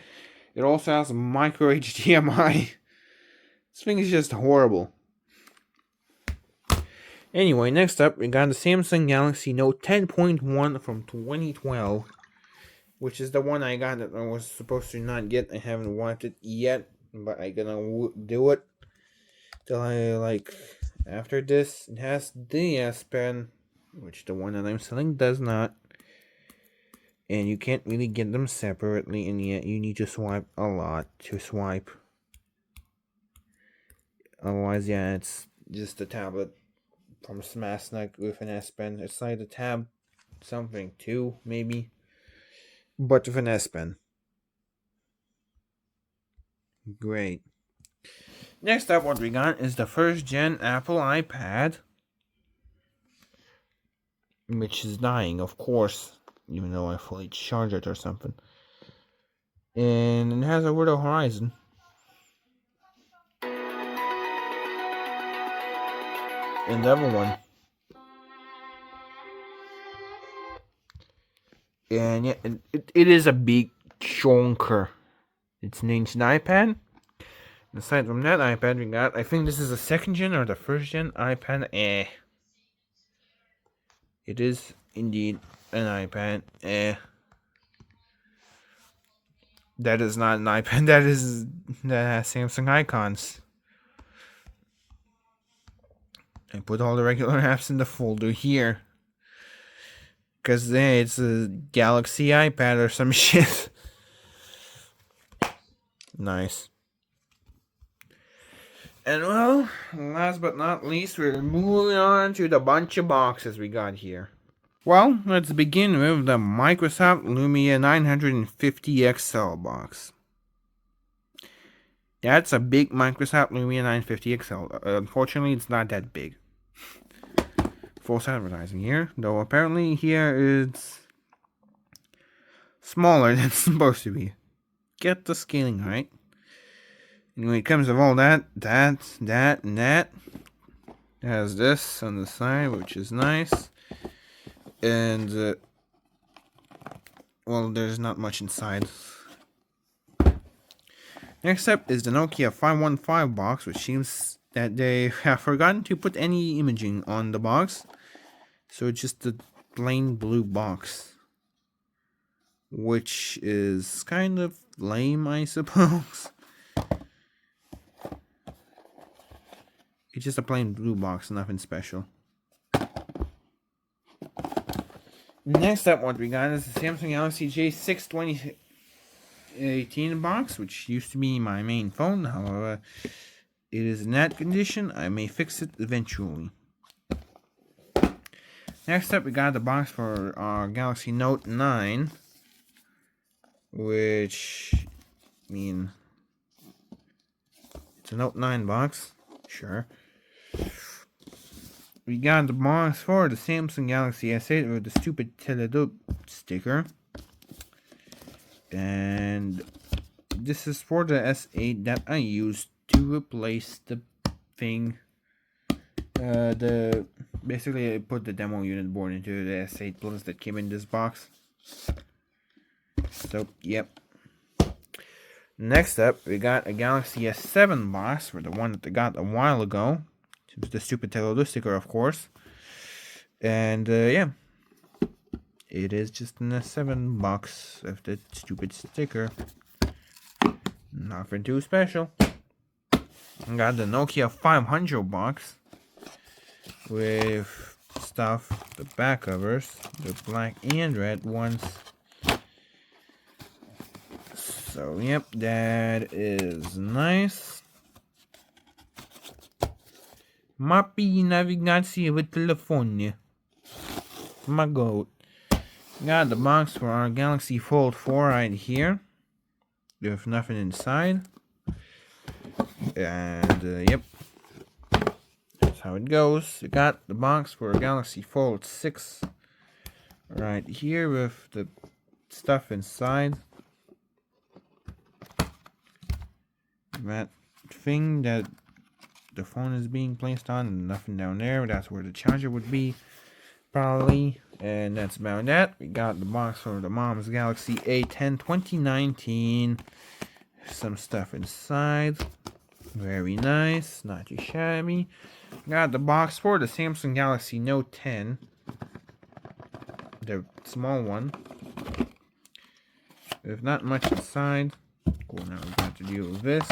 it also has micro HDMI. This thing is just horrible. Anyway, next up, we got the Samsung Galaxy Note 10.1 from 2012. Which is the one I got that I was supposed to not get. I haven't wiped it yet, but I'm gonna do it till after this. It has the S Pen, which the one that I'm selling does not, and you can't really get them separately, and yet you need to swipe a lot to swipe. Otherwise, yeah, it's just a tablet from Smasnak with an S Pen. It's like the Tab something 2, maybe. But with an S Pen. Great. Next up, what we got is the first gen Apple iPad. Which is dying, of course. Even though I fully charge it or something. And it has Over the Horizon. And the other one. And yeah, it is a big chunker. It's an ancient iPad. Aside from that iPad, we got, I think this is the second gen or the first gen iPad. It is indeed an iPad. That is not an iPad. That has Samsung icons. I put all the regular apps in the folder here. Because it's a Galaxy iPad or some shit. Nice. And well, last but not least, we're moving on to the bunch of boxes we got here. Well, let's begin with the Microsoft Lumia 950 XL box. That's a big Microsoft Lumia 950 XL. Unfortunately, it's not that big. False advertising here, though apparently here it's smaller than it's supposed to be. Get the scaling right. And when it comes to all that, and that, it has this on the side, which is nice. And, well, there's not much inside. Next up is the Nokia 515 box, which seems that they have forgotten to put any imaging on the box. So it's just a plain blue box. Which is kind of lame, I suppose. It's just a plain blue box, nothing special. Next up, what we got is the Samsung Galaxy J6 2018 box, which used to be my main phone. However, it is in that condition. I may fix it eventually. Next up, we got the box for our Galaxy Note 9, which, I mean, it's a Note 9 box, sure. We got the box for the Samsung Galaxy S8 with the stupid Teledope sticker. And this is for the S8 that I used to replace the thing. Basically I put the demo unit board into the S8 Plus that came in this box. So, yep. Next up, we got a Galaxy S7 box for the one that I got a while ago. The stupid Teledo sticker, of course. And, yeah. It is just an S7 box of the stupid sticker. Nothing too special. I got the Nokia 500 box. With stuff, the back covers, the black and red ones. So, yep, that is nice. Mapy nawigację w telefonie. My goat. Got the box for our Galaxy Fold 4 right here. With nothing inside. And, yep. That's how it goes. We got the box for Galaxy Fold 6 right here with the stuff inside. that thing that the phone is being placed on, and nothing down there. That's where the charger would be, probably. And that's about that. We got the box for the mom's Galaxy A10 2019. Some stuff inside. Very nice, not too shabby. Got the box for the Samsung Galaxy Note 10. The small one. There's not much inside. Cool, now we got to deal with this.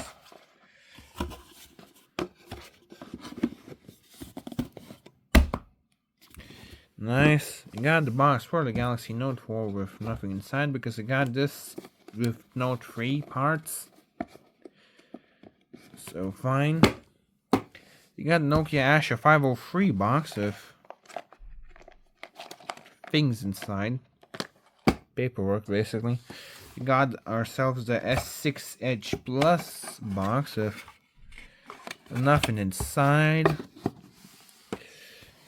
Nice. You got the box for the Galaxy Note 4 with nothing inside because I got this with Note 3 parts. So fine. You got Nokia Asha 503 box with things inside. Paperwork, basically. We got ourselves the S6 Edge Plus box with nothing inside.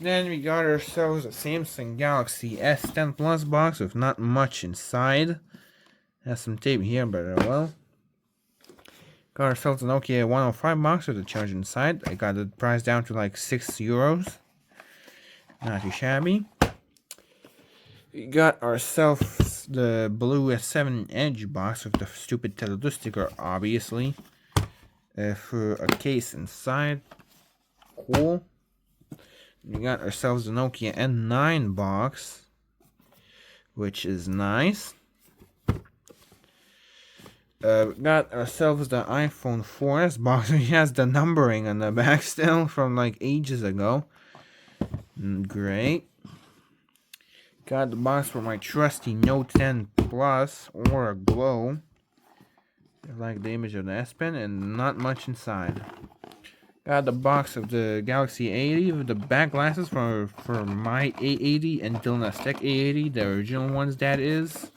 Then we got ourselves a Samsung Galaxy S10 Plus box with not much inside. Has some tape here, but well. Got ourselves a Nokia 105 box with a charger inside. I got the price down to like €6. Not too shabby. We got ourselves the blue S7 Edge box with the stupid Teledo sticker, obviously. For a case inside. Cool. We got ourselves the Nokia N9 box, which is nice. We got ourselves the iPhone 4S box, which has the numbering on the back still from like ages ago. Great. Got the box for my trusty Note 10 Plus or a Glow. I like the image of the S Pen and not much inside. Got the box of the Galaxy A80 with the back glasses for my A80 and Dylan's Tech A80, the original ones that is.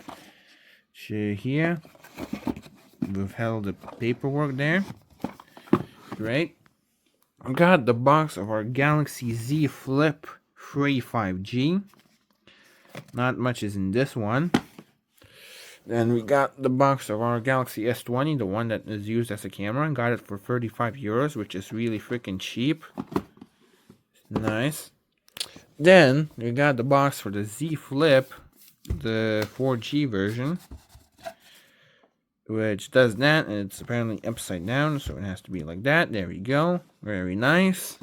Here. We've held the paperwork there. Great. Got the box of our Galaxy Z Flip 3 5G. Not much is in this one. Then we got the box of our Galaxy S20, the one that is used as a camera. Got it for €35, which is really freaking cheap. Nice. Then we got the box for the Z Flip, the 4G version, which does that, and it's apparently upside down, so it has to be like that. There we go. Very nice.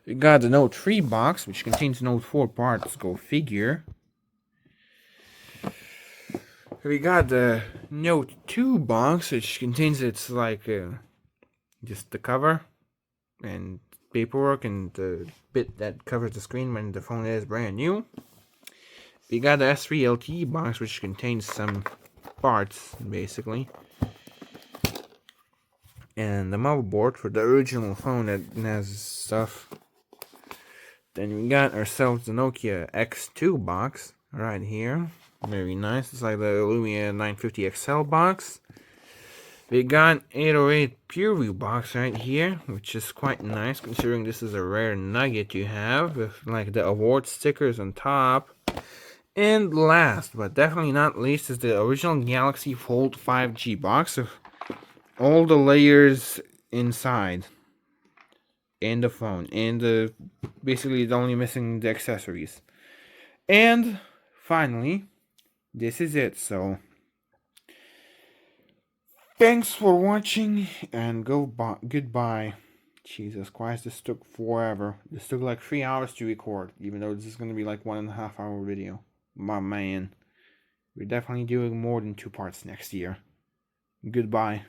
We got the Note 3 box, which contains Note 4 parts. Go figure. We got the Note 2 box, which contains it's like just the cover and paperwork and the bit that covers the screen when the phone is brand new. We got the S3 LTE box, which contains some parts basically, and the motherboard for the original phone that has stuff. Then we got ourselves the Nokia X2 box right here. Very nice. It's like the Lumia 950 XL box. We got 808 PureView box right here, which is quite nice considering this is a rare nugget you have with like the award stickers on top. And last but definitely not least is the original Galaxy Fold 5G box of all the layers inside and the phone, and the basically it's only missing the accessories. And finally, this is it. So thanks for watching and goodbye. Jesus Christ, this took forever. This took like 3 hours to record, even though this is going to be like 1.5 hour video. My man, we're definitely doing more than 2 parts next year. Goodbye.